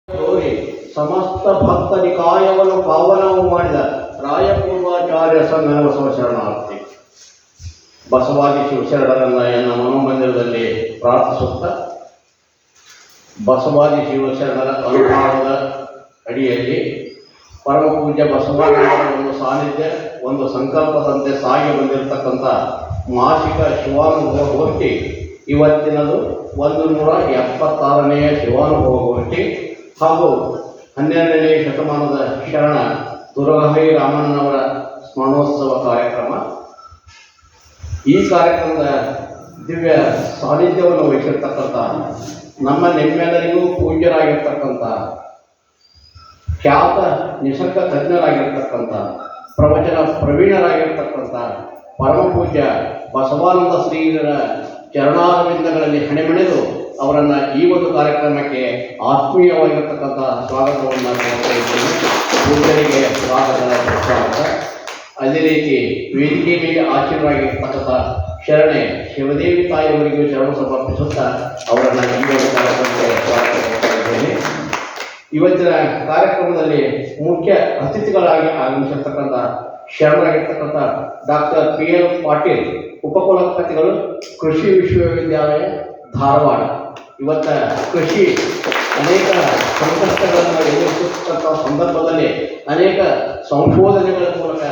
ತೋರಿ ಸಮಸ್ತ ಭಕ್ತ ನಿಕಾಯವನ್ನು ಪಾವನವು ಮಾಡಿದ ರಾಯಪೂರ್ವಾಚಾರ್ಯ ಸಂಘನ ಬಸವ ಶರಣಾರ್ಥಿ. ಬಸವಾದಿ ಶಿವಶರಣರನ್ನ ಎನ್ನ ಮನೋಮಂದಿರದಲ್ಲಿ ಪ್ರಾರ್ಥಿಸುತ್ತ ಬಸವಾದಿ ಶಿವಶರಣರ ಅನುಭವದ ಅಡಿಯಲ್ಲಿ ಪರಮ ಪೂಜ್ಯ ಬಸವಣ್ಣನವರ ಒಂದು ಸಾನ್ನಿಧ್ಯ, ಒಂದು ಸಂಕಲ್ಪದಂತೆ ಸಾಗಿ ಬಂದಿರತಕ್ಕಂಥ ಮಾಸಿಕ ಶಿವಾನುಭವ ಗೋಷ್ಠಿ ಇವತ್ತಿನದು 176ನೆಯ ಶಿವಾನುಭವ ಗೋಷ್ಠಿ ಹಾಗೂ 12ನೇ ಶತಮಾನದ ಶರಣ ತುರಗಹೈ ರಾಮಣ್ಣನವರ ಸ್ಮರಣೋತ್ಸವ ಕಾರ್ಯಕ್ರಮ. ಈ ಕಾರ್ಯಕ್ರಮದ ದಿವ್ಯ ಸಾನ್ನಿಧ್ಯವನ್ನು ವಹಿಸಿರ್ತಕ್ಕಂಥ ನಮ್ಮ ನಿಮ್ಮೆಲ್ಲರಿಗೂ ಪೂಜ್ಯರಾಗಿರ್ತಕ್ಕಂಥ ಖ್ಯಾತ ನಿಸರ್ಗ ತಜ್ಞರಾಗಿರ್ತಕ್ಕಂಥ ಪ್ರವಚನ ಪ್ರವೀಣರಾಗಿರ್ತಕ್ಕಂಥ ಪರಮ ಪೂಜ್ಯ ಬಸವಾನಂದ ಶ್ರೀಗಳ ಚರಣಾರವಿಂದಗಳಲ್ಲಿ ಹಣೆಮಣೆದು ಅವರನ್ನು ಈ ಒಂದು ಕಾರ್ಯಕ್ರಮಕ್ಕೆ ಆತ್ಮೀಯವಾಗಿರ್ತಕ್ಕಂಥ ಸ್ವಾಗತವನ್ನು ಕೊಡ್ತಾಯಿದ್ದೇನೆ. ಪೂಜ್ಯರಿಗೆ ಸ್ವಾಗತ. ಅದೇ ರೀತಿ ವೇದಿಕೆ ಮೇಲೆ ಆಶೀರ್ವಾಗಿರ್ತಕ್ಕಂಥ ಶರಣೆ ಶಿವದೇವಿ ತಾಯಿಯವರಿಗೂ ಶರಣ ಸಮರ್ಪಿಸುತ್ತಾ ಅವರನ್ನು ಈ ಒಂದು ಕಾರ್ಯಕ್ರಮಕ್ಕೆ ಸ್ವಾಗತ ಕೊಡ್ತಾ ಇದ್ದೇನೆ. ಇವತ್ತಿನ ಕಾರ್ಯಕ್ರಮದಲ್ಲಿ ಮುಖ್ಯ ಅತಿಥಿಗಳಾಗಿ ಆಗಮಿಸಿರ್ತಕ್ಕಂಥ ಶರಣರಾಗಿರ್ತಕ್ಕಂಥ ಡಾಕ್ಟರ್ PL ಪಾಟೀಲ್, ಉಪಕುಲಪತಿಗಳು, ಕೃಷಿ ವಿಶ್ವವಿದ್ಯಾಲಯ ಧಾರವಾಡ. ಇವತ್ತ ಕೃಷಿ ಅನೇಕ ಸಂಕಷ್ಟಗಳನ್ನು ಎದುರಿಸುತ್ತಕ್ಕಂಥ ಸಂದರ್ಭದಲ್ಲಿ ಅನೇಕ ಸಂಶೋಧನೆಗಳ ಮೂಲಕ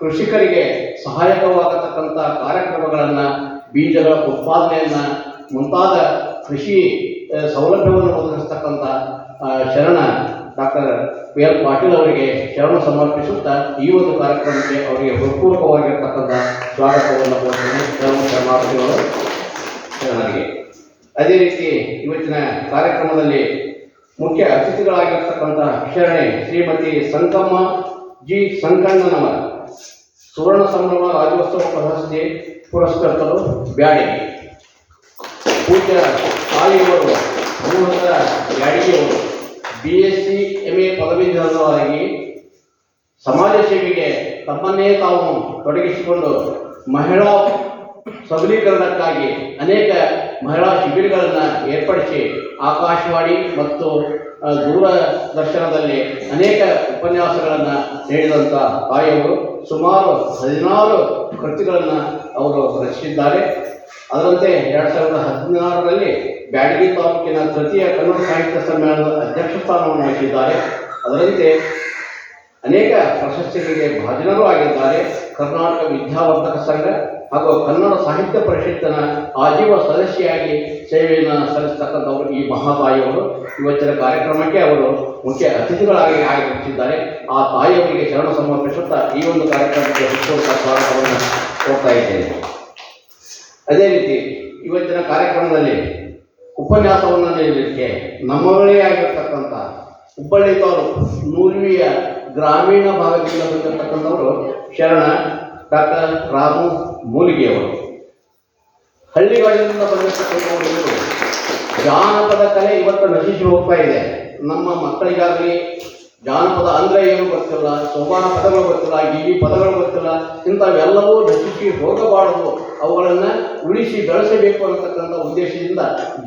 ಕೃಷಿಕರಿಗೆ ಸಹಾಯಕವಾಗತಕ್ಕಂಥ ಕಾರ್ಯಕ್ರಮಗಳನ್ನು, ಬೀಜಗಳ ಉತ್ಪಾದನೆಯನ್ನು ಮುಂತಾದ ಕೃಷಿ ಸೌಲಭ್ಯವನ್ನು ಒದಗಿಸ್ತಕ್ಕಂಥ ಶರಣ ಡಾಕ್ಟರ್ PL ಪಾಟೀಲ್ ಅವರಿಗೆ ಶರಣ ಸಮರ್ಪಿಸುತ್ತಾ ಈ ಒಂದು ಕಾರ್ಯಕ್ರಮಕ್ಕೆ ಅವರಿಗೆ ಹೃತ್ಪೂರ್ವಕವಾಗಿರ್ತಕ್ಕಂಥ ಸ್ವಾಗತವನ್ನು ಕೋರುತ್ತೇನೆ. ಶರಣಾರ್ಥಿಗಳು ಶರಣರಿಗೆ. ಅದೇ ರೀತಿ ಇವತ್ತಿನ ಕಾರ್ಯಕ್ರಮದಲ್ಲಿ ಮುಖ್ಯ ಅತಿಥಿಗಳಾಗಿರ್ತಕ್ಕಂಥ ಶರಣೆ ಶ್ರೀಮತಿ ಸಂಕಮ್ಮ ಜಿ ಸಂಕಣ್ಣನವರ ಸುವರ್ಣ ಸಂಭ್ರಮ ರಾಜ್ಯೋತ್ಸವ ಪ್ರಶಸ್ತಿ ಪುರಸ್ಕರ್ತರು ಬ್ಯಾಡಗಿ. ಪೂಜ್ಯ ತಾಯಿಯವರು ಮೂಲತಃ ಬ್ಯಾಡಗಿಯವರು BSc MA ಪದವೀಧರರಾಗಿ ಸಮಾಜ ಸೇವೆಗೆ ತಮ್ಮನ್ನೇ ತಾವು ತೊಡಗಿಸಿಕೊಂಡು ಮಹಿಳಾ ಸಬಲೀಕರಣಕ್ಕಾಗಿ ಅನೇಕ ಮಹಿಳಾ ಶಿಬಿರಗಳನ್ನು ಏರ್ಪಡಿಸಿ ಆಕಾಶವಾಣಿ ಮತ್ತು ದೂರದರ್ಶನದಲ್ಲಿ ಅನೇಕ ಉಪನ್ಯಾಸಗಳನ್ನು ನೀಡಿದಂಥ ತಾಯಿಯವರು ಸುಮಾರು 16 ಕೃತಿಗಳನ್ನು ಅವರು ರಚಿಸಿದ್ದಾರೆ. ಅದರಂತೆ 2016ರಲ್ಲಿ ಬ್ಯಾಡಗಿ ತಾಲೂಕಿನ ತೃತೀಯ ಕನ್ನಡ ಸಾಹಿತ್ಯ ಸಮ್ಮೇಳನದ ಅಧ್ಯಕ್ಷ ಸ್ಥಾನವನ್ನು ವಹಿಸಿದ್ದಾರೆ. ಅದರಂತೆ ಅನೇಕ ಪ್ರಶಸ್ತಿಗಳಿಗೆ ಭಾಜನರೂ ಆಗಿದ್ದಾರೆ. ಕರ್ನಾಟಕ ವಿದ್ಯಾವರ್ಧಕ ಸಂಘ ಹಾಗೂ ಕನ್ನಡ ಸಾಹಿತ್ಯ ಪರಿಷತ್ತಿನ ಆಜೀವ ಸದಸ್ಯೆಯಾಗಿ ಸೇವೆಯನ್ನು ಸಲ್ಲಿಸತಕ್ಕಂಥವರು ಈ ಮಹಾತಾಯಿಯವರು. ಇವತ್ತಿನ ಕಾರ್ಯಕ್ರಮಕ್ಕೆ ಅವರು ಮುಖ್ಯ ಅತಿಥಿಗಳಾಗಿ ಆಗಮಿಸಿದ್ದಾರೆ. ಆ ತಾಯಿಯವರಿಗೆ ಶರಣ ಸಮರ್ಪಿಸುತ್ತಾ ಈ ಒಂದು ಕಾರ್ಯಕ್ರಮಕ್ಕೆ ಹೃತ್ಪೂರ್ವಕ ಸ್ವಾಗತವನ್ನು ಕೊಡ್ತಾ ಇದ್ದೇನೆ. ಅದೇ ರೀತಿ ಇವತ್ತಿನ ಕಾರ್ಯಕ್ರಮದಲ್ಲಿ ಉಪನ್ಯಾಸವನ್ನು ನೀಡಲಿಕ್ಕೆ ನಮ್ಮವರೇ ಆಗಿರ್ತಕ್ಕಂಥ ಹುಬ್ಬಳ್ಳಿ ತಾಲೂಕು ನೂಲ್ವಿಯ ಗ್ರಾಮೀಣ ಭಾಗದಿಂದ ಬಂದಿರತಕ್ಕಂಥವರು ಶರಣ ಡಾಕ್ಟರ್ ರಾಮು ಮೂಲಿಗೆಯವರು. ಹಳ್ಳಿಗಳಿಂದ ಬಂದಿರತಕ್ಕಂಥವರು ಜಾನಪದ ಕಲೆ ಇವತ್ತು ನಶಿಸಿ ಹೋಗ್ತಾ ಇದೆ. ನಮ್ಮ ಮಕ್ಕಳಿಗಾಗಲಿ ಜಾನಪದ ಅಂದರೆ ಏನು ಗೊತ್ತಿಲ್ಲ, ಸೋಪಾನ ಪದಗಳು ಗೊತ್ತಿಲ್ಲ, ಗಿಗಿ ಪದಗಳು ಗೊತ್ತಿಲ್ಲ. ಇಂಥವೆಲ್ಲವೂ ನಶಿಸಿ ಹೋಗಬಾರದು, ಅವುಗಳನ್ನು ಉಳಿಸಿ ಬೆಳೆಸಬೇಕು ಅನ್ನತಕ್ಕಂಥ ಉದ್ದೇಶದಿಂದ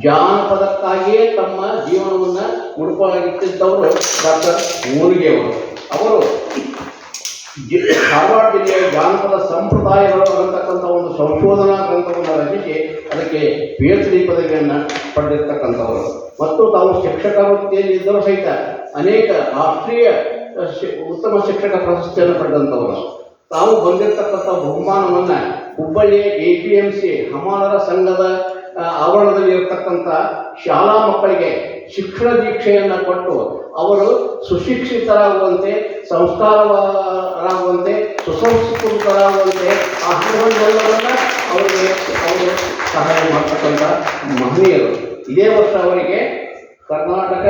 ಜಾನಪದಕ್ಕಾಗಿಯೇ ತಮ್ಮ ಜೀವನವನ್ನು ಮುಡುಪಾಗಿಟ್ಟಿದ್ದವರು ಡಾಕ್ಟರ್ ಮೂಲಿಗೆಯವರು. ಅವರು ಧಾರವಾಡ ಜಿಲ್ಲೆಯ ಜಾನಪದ ಸಂಪ್ರದಾಯಗಳು ಅನ್ನತಕ್ಕಂಥ ಒಂದು ಸಂಶೋಧನಾ ಗ್ರಂಥವನ್ನು ರಚಿಸಿ ಅದಕ್ಕೆ PhD ಪದವಿಯನ್ನು ಪಡೆದಿರ್ತಕ್ಕಂಥವರು ಮತ್ತು ತಾವು ಶಿಕ್ಷಕ ವೃತ್ತಿಯಲ್ಲಿದ್ದರೂ ಸಹಿತ ಅನೇಕ ರಾಷ್ಟ್ರೀಯ ಉತ್ತಮ ಶಿಕ್ಷಕ ಪ್ರಶಸ್ತಿಯನ್ನು ಪಡೆದಂಥವರು. ತಾವು ಬಂದಿರತಕ್ಕಂಥ ಬಹುಮಾನವನ್ನು ಹುಬ್ಬಳ್ಳಿಯ APMC ಹಮಾಲರ ಸಂಘದ ಆವರಣದಲ್ಲಿ ಇರತಕ್ಕಂಥ ಶಾಲಾ ಮಕ್ಕಳಿಗೆ ಶಿಕ್ಷಣ ದೀಕ್ಷೆಯನ್ನು ಕೊಟ್ಟು ಅವರು ಸುಶಿಕ್ಷಿತರಾಗುವಂತೆ, ಸಂಸ್ಕಾರರಾಗುವಂತೆ, ಸುಸಂಸ್ಕೃತರಾಗುವಂತೆ ಆ ಹಣವನ್ನೆಲ್ಲವನ್ನು ಅವರು ಸಹಾಯ ಮಾಡ್ತಕ್ಕಂಥ ಮಹನೀಯರು. ಇದೇ ವರ್ಷ ಅವರಿಗೆ ಕರ್ನಾಟಕ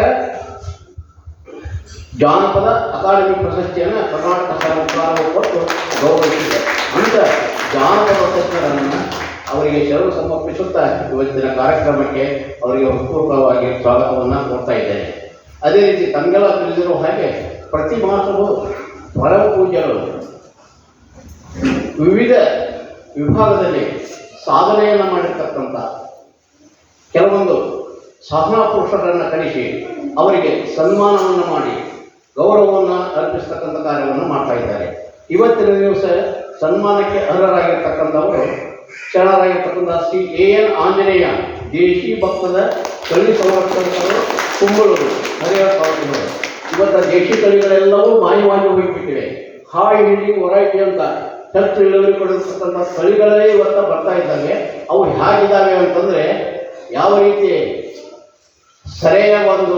ಜಾನಪದ ಅಕಾಡೆಮಿ ಪ್ರಶಸ್ತಿಯನ್ನು ಕರ್ನಾಟಕ ಸರ್ಕಾರವು ಕೊಟ್ಟು ಗೌರವಿಸಿದೆ. ಅಂತ ಜಾನಪದ ತಜ್ಞರನ್ನು ಅವರಿಗೆ ಶರಣ ಸಮರ್ಪಿಸುತ್ತಾ ಇವತ್ತಿನ ಕಾರ್ಯಕ್ರಮಕ್ಕೆ ಅವರಿಗೆ ಹೃತ್ಪೂರ್ವಕವಾಗಿ ಸ್ವಾಗತವನ್ನು ಕೊಡ್ತಾ ಇದ್ದೇನೆ. ಅದೇ ರೀತಿ ತಮಗೆಲ್ಲ ತಿಳಿದಿರುವ ಹಾಗೆ ಪ್ರತಿ ಮಾಸವೂ ಪರಮ ಪೂಜ್ಯರು ವಿವಿಧ ವಿಭಾಗದಲ್ಲಿ ಸಾಧನೆಯನ್ನು ಮಾಡಿರ್ತಕ್ಕಂಥ ಕೆಲವೊಂದು ಸಾಧನಾ ಪುರುಷರನ್ನು ಕರೆಸಿ ಅವರಿಗೆ ಸನ್ಮಾನವನ್ನು ಮಾಡಿ ಗೌರವವನ್ನು ಅರ್ಪಿಸ್ತಕ್ಕಂಥ ಕಾರ್ಯವನ್ನು ಮಾಡ್ತಾ ಇದ್ದಾರೆ. ಇವತ್ತಿನ ದಿವಸ ಸನ್ಮಾನಕ್ಕೆ ಅರ್ಹರಾಗಿರ್ತಕ್ಕಂಥವರು ಶರಣರಾಗಿರ್ತಕ್ಕಂಥ ಶ್ರೀ ಎನ್ ಆಂಜನೇಯ ದೇಶಿ ಭಕ್ತದ ತಳಿ ಸಂರಕ್ಷಕರು ಕುಂಬಳೂರು ಹರಿಹರ ತಾಲೂಕಿನವರು. ಇವತ್ತು ದೇಶಿ ತಳಿಗಳೆಲ್ಲವೂ ಮಾಯವಾಗಿ ಹೋಗಿಬಿಟ್ಟಿವೆ. ಹಾಯ್ ಹಿಡಿ ಹೊರೈಟಿ ಅಂತ ಹೆಚ್ಚು ಇಳುವರಿ ಕೊಡಿರ್ತಕ್ಕಂಥ ತಳಿಗಳೇ ಇವತ್ತು ಬರ್ತಾ ಇದ್ದಾವೆ. ಅವು ಹೇಗಿದ್ದಾವೆ ಅಂತಂದರೆ ಯಾವ ರೀತಿ ಸರಿಯ ಒಂದು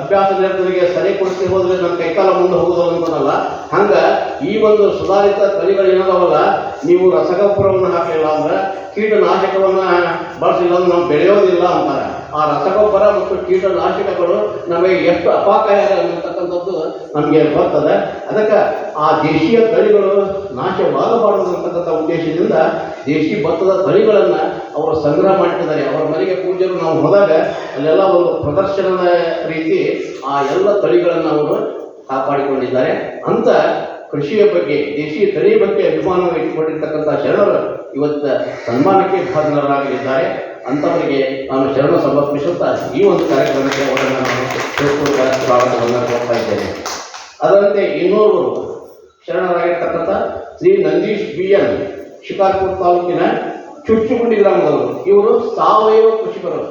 ಅಭ್ಯಾಸ ನಿರತರಿಗೆ ಸರಿ ಕೊಡಿಸಿ ಹೋದ್ರೆ ನಮ್ಮ ಕೈಕಾಲ ಮುಂದೆ ಹೋಗೋದು ಅಂತನಲ್ಲ, ಹಂಗೆ ಈ ಒಂದು ಸುಧಾರಿತ ತಳಿಗಳು ಏನದಾವಲ್ಲ, ನೀವು ರಸಗೊಬ್ಬರವನ್ನು ಹಾಕಲಿಲ್ಲ ಅಂದ್ರೆ ಕೀಟನಾಶಕವನ್ನು ಬಳಸಿಲ್ಲ ಅಂದ್ರೆ ನಾವು ಬೆಳೆಯೋದಿಲ್ಲ ಅಂತಾರೆ. ಆ ರಸಗೊಬ್ಬರ ಮತ್ತು ಕೀಟನಾಶಕಗಳು ನಮಗೆ ಎಷ್ಟು ಅಪಾಯಕಾರಿ ಅನ್ನತಕ್ಕಂಥದ್ದು ನಮಗೆ ಬರ್ತದೆ. ಅದಕ್ಕೆ ಆ ದೇಶೀಯ ತಳಿಗಳು ನಾಶವಾಗಬಾರದು ಅಂತಕ್ಕಂಥ ಉದ್ದೇಶದಿಂದ ದೇಶಿ ಭತ್ತದ ತಳಿಗಳನ್ನು ಅವರು ಸಂಗ್ರಹ ಮಾಡ್ತಿದ್ದಾರೆ. ಅವರ ಮನೆಗೆ ಪೂಜೆರು ನಾವು ಹೋದಾಗ ಅಲ್ಲೆಲ್ಲ ಒಂದು ಪ್ರದರ್ಶನದ ರೀತಿ ಆ ಎಲ್ಲ ತಳಿಗಳನ್ನು ಅವರು ಕಾಪಾಡಿಕೊಂಡಿದ್ದಾರೆ. ಅಂತ ಕೃಷಿಯ ಬಗ್ಗೆ, ದೇಶಿ ತಳಿಯ ಬಗ್ಗೆ ಅಭಿಮಾನವನ್ನು ಇಟ್ಟುಕೊಂಡಿರ್ತಕ್ಕಂಥ ಶರಣರು ಇವತ್ತು ಸನ್ಮಾನಕ್ಕೆ ಭಾಜನರಾಗಲಿದ್ದಾರೆ. ಅಂಥವರಿಗೆ ನಾನು ಶರಣ ಸಮರ್ಪಿಸುತ್ತಾ ಈ ಒಂದು ಕಾರ್ಯಕ್ರಮಕ್ಕೆ ಅವರನ್ನು ನಾನು ಸ್ವಾಗತವನ್ನು ಕೊಡ್ತಾ ಇದ್ದೇನೆ. ಅದರಂತೆ ಇನ್ನೋರ್ವರು ಶರಣರಾಗಿರ್ತಕ್ಕಂಥ ಶ್ರೀ ನಂದೀಶ್ BN ಶಿಕಾರ್ಪುರ ತಾಲೂಕಿನ ಚುಚ್ಚುಗುಂಡಿ ಗ್ರಾಮದವರು. ಇವರು ಸಾವಯವ ಕೃಷಿಕರು.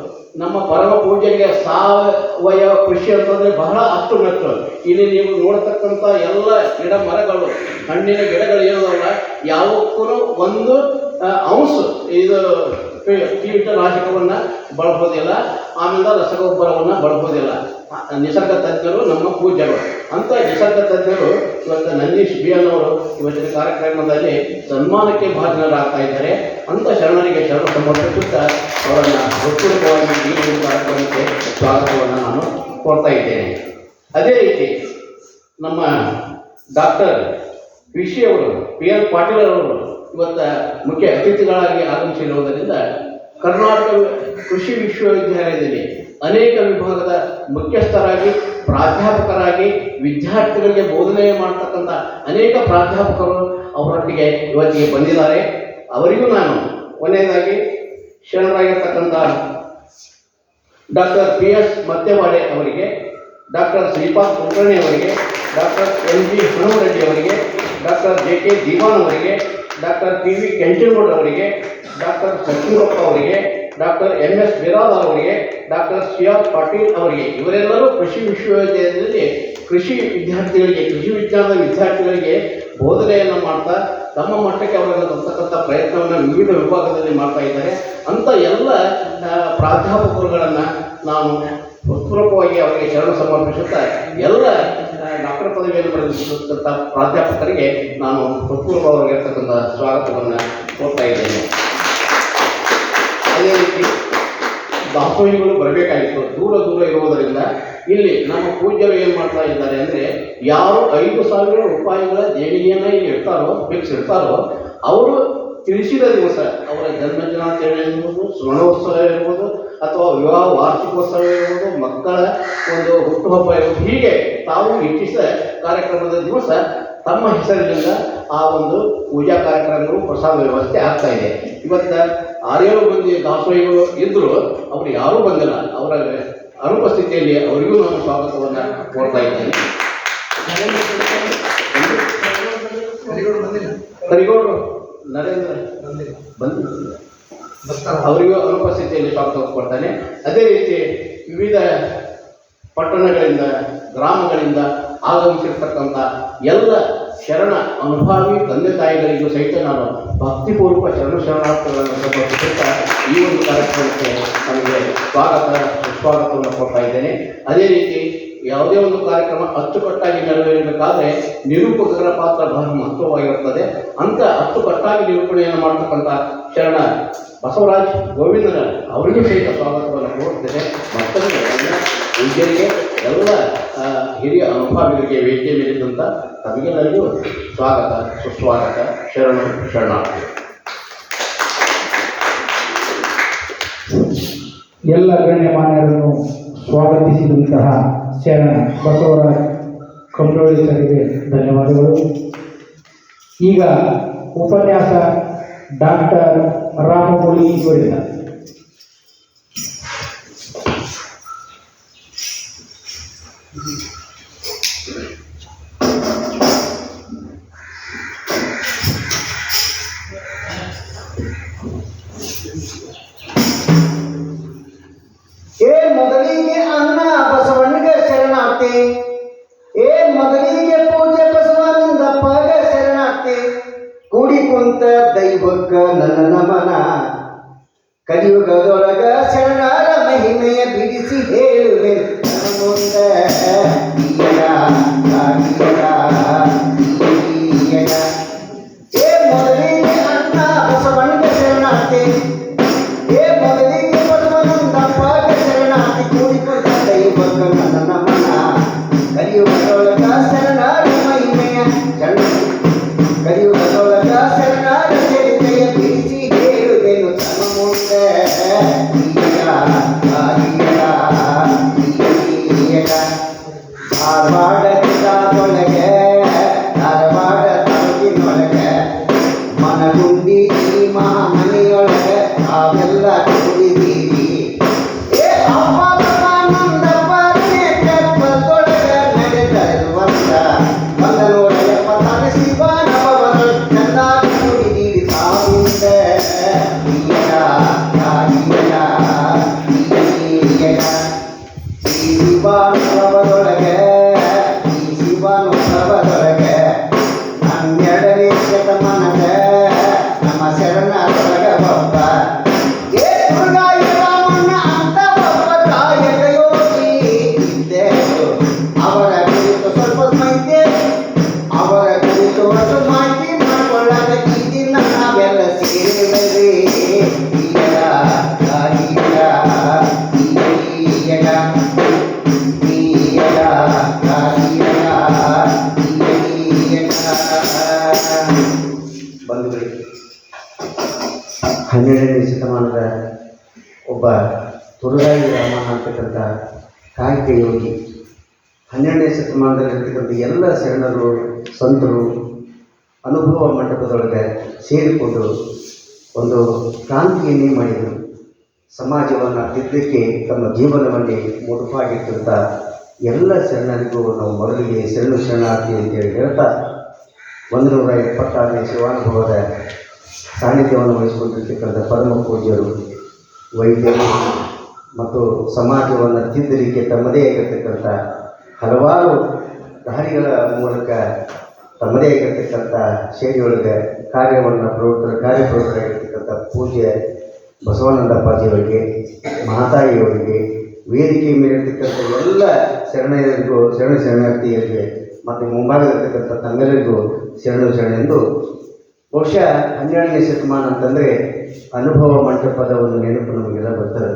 ನಮ್ಮ ಪರಮ ಪೂಜೆಗೆ ಸಾವಯವ ಕೃಷಿ ಅಂತಂದರೆ ಬಹಳ ಅಚ್ಚುಮೆಚ್ಚು. ಇಲ್ಲಿ ನೀವು ನೋಡತಕ್ಕಂಥ ಎಲ್ಲ ಗಿಡ ಮರಗಳು, ಹಣ್ಣಿನ ಗಿಡಗಳು ಏನಲ್ಲ, ಯಾವಕ್ಕೂ ಒಂದು ಅಂಶ ಇದು ಕೀಟನಾಶಕವನ್ನು ಬಳಸೋದಿಲ್ಲ, ಆಮೇಲೆ ರಸಗೊಬ್ಬರವನ್ನು ಬಳಸೋದಿಲ್ಲ. ನಿಸರ್ಗ ತಜ್ಞರು ನಮ್ಮ ಪೂಜ್ಯರು. ಅಂತ ನಿಸರ್ಗ ತಜ್ಞರು ಇವತ್ತು ನಂದೀಶ್ BN ಅವರು ಇವತ್ತಿನ ಕಾರ್ಯಕ್ರಮದಲ್ಲಿ ಸನ್ಮಾನಕ್ಕೆ ಭಾಜನರಾಗ್ತಾ ಇದ್ದಾರೆ. ಅಂತ ಶರಣರಿಗೆ ಶರಣ ಸಮರ್ಪಿಸುತ್ತಾ ಅವರನ್ನು ಹೃತ್ಪೂರ್ವಕವಾಗಿ ಈ ಒಂದು ಕಾರ್ಯಕ್ರಮಕ್ಕೆ ಸ್ವಾಗತವನ್ನು ನಾನು ಕೊಡ್ತಾ ಇದ್ದೇನೆ. ಅದೇ ರೀತಿ ನಮ್ಮ ಡಾಕ್ಟರ್ PC ಅವರು, PN ಪಾಟೀಲ್ ಅವರು ಇವತ್ತು ಮುಖ್ಯ ಅತಿಥಿಗಳಾಗಿ ಆಗಮಿಸಿರುವುದರಿಂದ ಕರ್ನಾಟಕ ಕೃಷಿ ವಿಶ್ವವಿದ್ಯಾಲಯದಲ್ಲಿ ಅನೇಕ ವಿಭಾಗದ ಮುಖ್ಯಸ್ಥರಾಗಿ, ಪ್ರಾಧ್ಯಾಪಕರಾಗಿ ವಿದ್ಯಾರ್ಥಿಗಳಿಗೆ ಬೋಧನೆ ಮಾಡ್ತಕ್ಕಂಥ ಅನೇಕ ಪ್ರಾಧ್ಯಾಪಕರು ಅವರೊಟ್ಟಿಗೆ ಇವತ್ತಿಗೆ ಬಂದಿದ್ದಾರೆ. ಅವರಿಗೂ ನಾನು ಕೊನೆಯದಾಗಿ ಶರಣರಾಗಿರ್ತಕ್ಕಂಥ ಡಾಕ್ಟರ್ PS ಮತ್ತೆವಾಡೆ ಅವರಿಗೆ, ಡಾಕ್ಟರ್ ಶ್ರೀಪಾದ್ ಕುಲಕರ್ಣಿ ಅವರಿಗೆ, ಡಾಕ್ಟರ್ NG ಹನುಮರೆಡ್ಡಿ ಅವರಿಗೆ, ಡಾಕ್ಟರ್ JK ದಿವಾನ್ ಅವರಿಗೆ, ಡಾಕ್ಟರ್ PV ಕೆಂಚನಗೌಡ ಅವರಿಗೆ, ಡಾಕ್ಟರ್ ಸಚಿವಪ್ಪ ಅವರಿಗೆ, ಡಾಕ್ಟರ್ MS ಬಿರಾದಾರ್ ಅವರಿಗೆ, ಡಾಕ್ಟರ್ CR ಪಾಟೀಲ್ ಅವರಿಗೆ, ಇವರೆಲ್ಲರೂ ಕೃಷಿ ವಿಶ್ವವಿದ್ಯಾಲಯದಲ್ಲಿ ಕೃಷಿ ವಿದ್ಯಾರ್ಥಿಗಳಿಗೆ, ಕೃಷಿ ವಿಜ್ಞಾನದ ವಿದ್ಯಾರ್ಥಿಗಳಿಗೆ ಬೋಧನೆಯನ್ನು ಮಾಡ್ತಾ ತಮ್ಮ ಮಟ್ಟಕ್ಕೆ ಅವರನ್ನು ತರ್ತಕ್ಕಂಥ ಪ್ರಯತ್ನವನ್ನು ವಿವಿಧ ವಿಭಾಗದಲ್ಲಿ ಮಾಡ್ತಾ ಇದ್ದಾರೆ. ಅಂಥ ಎಲ್ಲ ಪ್ರಾಧ್ಯಾಪಕರುಗಳನ್ನು ನಾನು ಹೃತ್ಪೂರ್ವಕವಾಗಿ ಅವರಿಗೆ ಶರಣ ಸಮರ್ಪಿಸುತ್ತಾ ಎಲ್ಲ ಡಾಕ್ಟರ್ ಪದವಿಯನ್ನು ಪಡೆದಿರ್ತಕ್ಕಂಥ ಪ್ರಾಧ್ಯಾಪಕರಿಗೆ ನಾನು ಹೃತ್ಪೂರ್ವಕವಾಗಿರ್ತಕ್ಕಂಥ ಸ್ವಾಗತವನ್ನು ಕೊಡ್ತಾ ಇದ್ದೇನೆ. ಅದೇ ರೀತಿ ದಾಸೋಹಿಗಳು ಬರಬೇಕಾಗಿತ್ತು, ದೂರ ದೂರ ಇರುವುದರಿಂದ ಇಲ್ಲಿ ನಮ್ಮ ಪೂಜ್ಯರು ಏನು ಮಾಡ್ತಾ ಇದ್ದಾರೆ ಅಂದರೆ, ಯಾರು 5,000 ರೂಪಾಯಿಗಳ ದೇಣಿಗೆಯನ್ನು ಇಲ್ಲಿ ಇರ್ತಾರೋ, ಫಿಕ್ಸ್ ಇರ್ತಾರೋ, ಅವರು ತಿಳಿಸಿದ ದಿವಸ ಅವರ ಜನ್ಮದಿನಾಚರಣೆ ಇರ್ಬೋದು, ಸ್ವರ್ಣೋತ್ಸವ ಇರ್ಬೋದು, ಅಥವಾ ವಿವಾಹ ವಾರ್ಷಿಕೋತ್ಸವ ಇರ್ಬೋದು, ಮಕ್ಕಳ ಒಂದು ಹುಟ್ಟುಹಬ್ಬ ಇರ್ಬೋದು, ಹೀಗೆ ತಾವು ಇಚ್ಛಿಸಿದ ಕಾರ್ಯಕ್ರಮದ ದಿವಸ ತಮ್ಮ ಹೆಸರಿನಿಂದ ಆ ಒಂದು ಪೂಜಾ ಕಾರ್ಯಕ್ರಮಗಳು, ಪ್ರಸಾದ ವ್ಯವಸ್ಥೆ ಆಗ್ತಾ ಇದೆ. ಇವತ್ತು 6-7 ಮಂದಿ ದಾಸೋಹಿಗಳು ಇದ್ದರೂ ಅವರು ಯಾರೂ ಬಂದಿಲ್ಲ. ಅವರ ಅನುಪಸ್ಥಿತಿಯಲ್ಲಿ ಅವರಿಗೂ ನಾನು ಸ್ವಾಗತವನ್ನು ಕೊಡ್ತಾ ಇದ್ದೇನೆ. ಕರಿಗೌಡರು ನರೇಂದ್ರ ಬಂದಿಲ್ಲ, ಅವರಿಗೂ ಅನುಪಸ್ಥಿತಿಯಲ್ಲಿ ಸ್ವಾಗತ ಕೊಡ್ತಾನೆ. ಅದೇ ರೀತಿ ವಿವಿಧ ಪಟ್ಟಣಗಳಿಂದ, ಗ್ರಾಮಗಳಿಂದ ಆಗಮಿಸಿರ್ತಕ್ಕಂಥ ಎಲ್ಲ ಶರಣ ಅನುಭಾವಿ ತಂದೆ ತಾಯಿಗಳಿಗೂ ಸಹಿತ ನಾನು ಭಕ್ತಿಪೂರ್ವಕ ಶರಣಾರ್ಥಗಳನ್ನು ಸಮರ್ಪಿಸುತ್ತಾ ಈ ಒಂದು ಕಾರ್ಯಕ್ರಮಕ್ಕೆ ನಮಗೆ ಸುಸ್ವಾಗತವನ್ನು ಕೊಡ್ತಾ ಇದ್ದೇನೆ. ಅದೇ ರೀತಿ ಯಾವುದೇ ಒಂದು ಕಾರ್ಯಕ್ರಮ ಅಚ್ಚುಕಟ್ಟಾಗಿ ನೆರವೇರಬೇಕಾದ್ರೆ ನಿರೂಪಕರ ಪಾತ್ರ ಬಹಳ ಮಹತ್ವವಾಗಿರುತ್ತದೆ. ಅಂತ ಅಚ್ಚುಕಟ್ಟಾಗಿ ನಿರೂಪಣೆಯನ್ನು ಮಾಡ್ತಕ್ಕಂಥ ಶರಣ ಬಸವರಾಜ್ ಗೋವಿಂದನ ಅವರಿಗೂ ಸಹಿತ ಸ್ವಾಗತವನ್ನು ಕೋರುತ್ತೇನೆ. ಮತ್ತೊಂದು ಪೂಜ್ಯರಿಗೆ, ಎಲ್ಲ ಹಿರಿಯ ಅನುಭಾವಿಗಳಿಗೆ ವೇದಿಕೆ ಮೇಲಿದ್ದಂಥ ತಮಗೆಲ್ಲರಿಗೂ ಸ್ವಾಗತ, ಸುಸ್ವಾಗತ, ಶರಣಾರ್ಥಿ. ಎಲ್ಲ ಗಣ್ಯಮಾನ್ಯರನ್ನು ಸ್ವಾಗತಿಸಿದಂತಹ ಶರಣ ಬಸವರಾಜ್ ಕಂಪ್ರೋಳಿ ಸರಿಗೆ ಧನ್ಯವಾದಗಳು. ಈಗ ಉಪನ್ಯಾಸ ಡಾಕ್ಟರ್ ರಾಮಮೂಳಿ ಅವರಿಂದ. ಏ ಮೊದಲಿಗೆ ಅನ್ನ ಬಸವಣ್ಣಗೆ ಶರಣಾಗ್ತಿ, ಏ ಮೊದಲಿಗೆ ಪೂಜೆ ಬಸವನಂದಪ್ಪಗ ಶರಣಾಗ್ತಿ. ಕೂಡಿ ಕುಂತ ದೈವಕ್ಕ ನನ್ನ ನಮನ, ಕಲಿಯುಗದೊಳಗ ಶರಣರ ಮಹಿಮೆಯ ಬಿಡಿಸಿ ಹೇಳುವೆ ನನ್ನ ಮುಂದೆ. ಏ ಮೊದಲಿಗೆ ಅನ್ನ ಬಸವಣ್ಣಗೆ ಶರಣಾಗ್ತಿ, ಏ ಮೊದಲಿಗೆ ಬಸವನಂದಪ್ಪಗ ಶರಣಾಗ್ತಿ. ಕೂಡಿ ಕುಂತ ದೈವಕ್ಕ ನನ್ನ ನಮನ, ಕಲಿಯುಗದೊಳಗ ಶರಣರ ಮಹಿಮೆಯ ಕಲಿಯುಗದೊಳಗ ಶರಣರ ಚರಿತೆಯ ಬಿಡಿಸಿ ಹೇಳುವೆನು ತನ್ನ ಮುಂದೆ. ಧಾರವಾಡ ಜಿಲ್ಲಾದೊಳಗೆ, ಧಾರವಾಡ ತಾಲೂಕಿನೊಳಗೆ, ಮನಗುಂಡಿ ಈ ಮನೆಯೊಳಗೆ ನಾವೆಲ್ಲ ಕೂಡಿದೀವಿ. ಏ ಅಪ್ಪ ಬಸವನಂದಪ್ಪ ನೇತೃತ್ವದೊಳಗ ನಡೆದಲ್ವಂತ 176 ಶಿವನವವರು ಚೆನ್ನಾಗಿ ಕೂಡಿದೀವಿ ತಾವುಂದೆ. ಈ ಶಿವನವರೊಳಗೆ, ಈ ಶಿವನವರೊಳಗೆ 12ನೇ ಶತಮಾನದ ನಮ್ಮ ಶರಣರೊಳಗ ಒಬ್ಬ ಏ ದುರ್ಗಾಯ ರಾಮಣ್ಣ ಅಂತ ಒಬ್ಬ ಕಾಯಕ ಯೋಗಿ ಇದ್ದರು. ಅವರ ಕುರಿತು ಸ್ವಲ್ಪ ಮಾಹಿತಿ, ಅವರ ಕುರಿತು ಒಂದು ಮಾಹಿತಿ ಮಾಡಿಕೊಳ್ಳಾಗ ಈ ದಿನ ನಾವೆಲ್ಲ ಸೇರಿಬರ್ರಿ. ಬಂಧುಗಳೇ, 12ನೇ ಶತಮಾನದ ಒಬ್ಬ ತುರುಗಾಯಿ ರಾಮಣ್ಣ ಅಂತಕ್ಕಂಥ ಕಾಯಕ ಯೋಗಿ 12ನೇ ಶತಮಾನದಲ್ಲಿರ್ತಕ್ಕಂಥ ಎಲ್ಲ ಶರಣರು ಸಂತರು ಅನುಭವ ಮಂಟಪದೊಳಗೆ ಸೇರಿಕೊಂಡು ಒಂದು ಕ್ರಾಂತಿಯನ್ನೇ ಮಾಡಿದರು. ಸಮಾಜವನ್ನು ತಿದ್ದಕ್ಕೆ ತಮ್ಮ ಜೀವನವನ್ನೇ ಮುಡುಪಾಗಿಟ್ಟಂಥ ಎಲ್ಲ ಶರಣರಿಗೂ ನಾವು ಮೊದಲಿಗೆ ಶರಣಾರ್ಥಿ ಅಂತೇಳಿ ಹೇಳ್ತಾ 176ನೇ ಶಿವಾನುಭವದ ಸಾನ್ನಿಧ್ಯವನ್ನು ವಹಿಸಿಕೊಂಡಿರ್ತಕ್ಕಂಥ ಪರಮ ಪೂಜ್ಯರು, ವೈದ್ಯರು ಮತ್ತು ಸಮಾಜವನ್ನು ತಿದ್ದಲಿಕ್ಕೆ ತಮ್ಮದೇ ಆಗಿರ್ತಕ್ಕಂಥ ಹಲವಾರು ದಾರಿಗಳ ಮೂಲಕ ತಮ್ಮದೇ ಆಗಿರ್ತಕ್ಕಂಥ ಶೈಲಿಯೊಳಗೆ ಕಾರ್ಯಪ್ರವೃತ್ತರಾಗಿರ್ತಕ್ಕಂಥ ಪೂಜ್ಯ ಬಸವನಂದಪ್ಪಾಜಿಯವರಿಗೆ, ಮಹಾತಾಯಿಯವರಿಗೆ, ವೇದಿಕೆ ಮೇಲಿರ್ತಕ್ಕಂಥ ಎಲ್ಲ ಶರಣರಿಗೂ ಶರಣಾರ್ಥಿಯರಿಗೆ ಮತ್ತು ಮುಂಭಾಗದಲ್ಲಿರ್ತಕ್ಕಂಥ ತಮ್ಮೆಲ್ಲರಿಗೂ ಶರಣೆಂದು ಬಹುಶಃ 12ನೇ ಶತಮಾನ ಅಂತಂದರೆ ಅನುಭವ ಮಂಟಪದ ಒಂದು ನೆನಪು ನಮಗೆಲ್ಲ ಬರ್ತದೆ.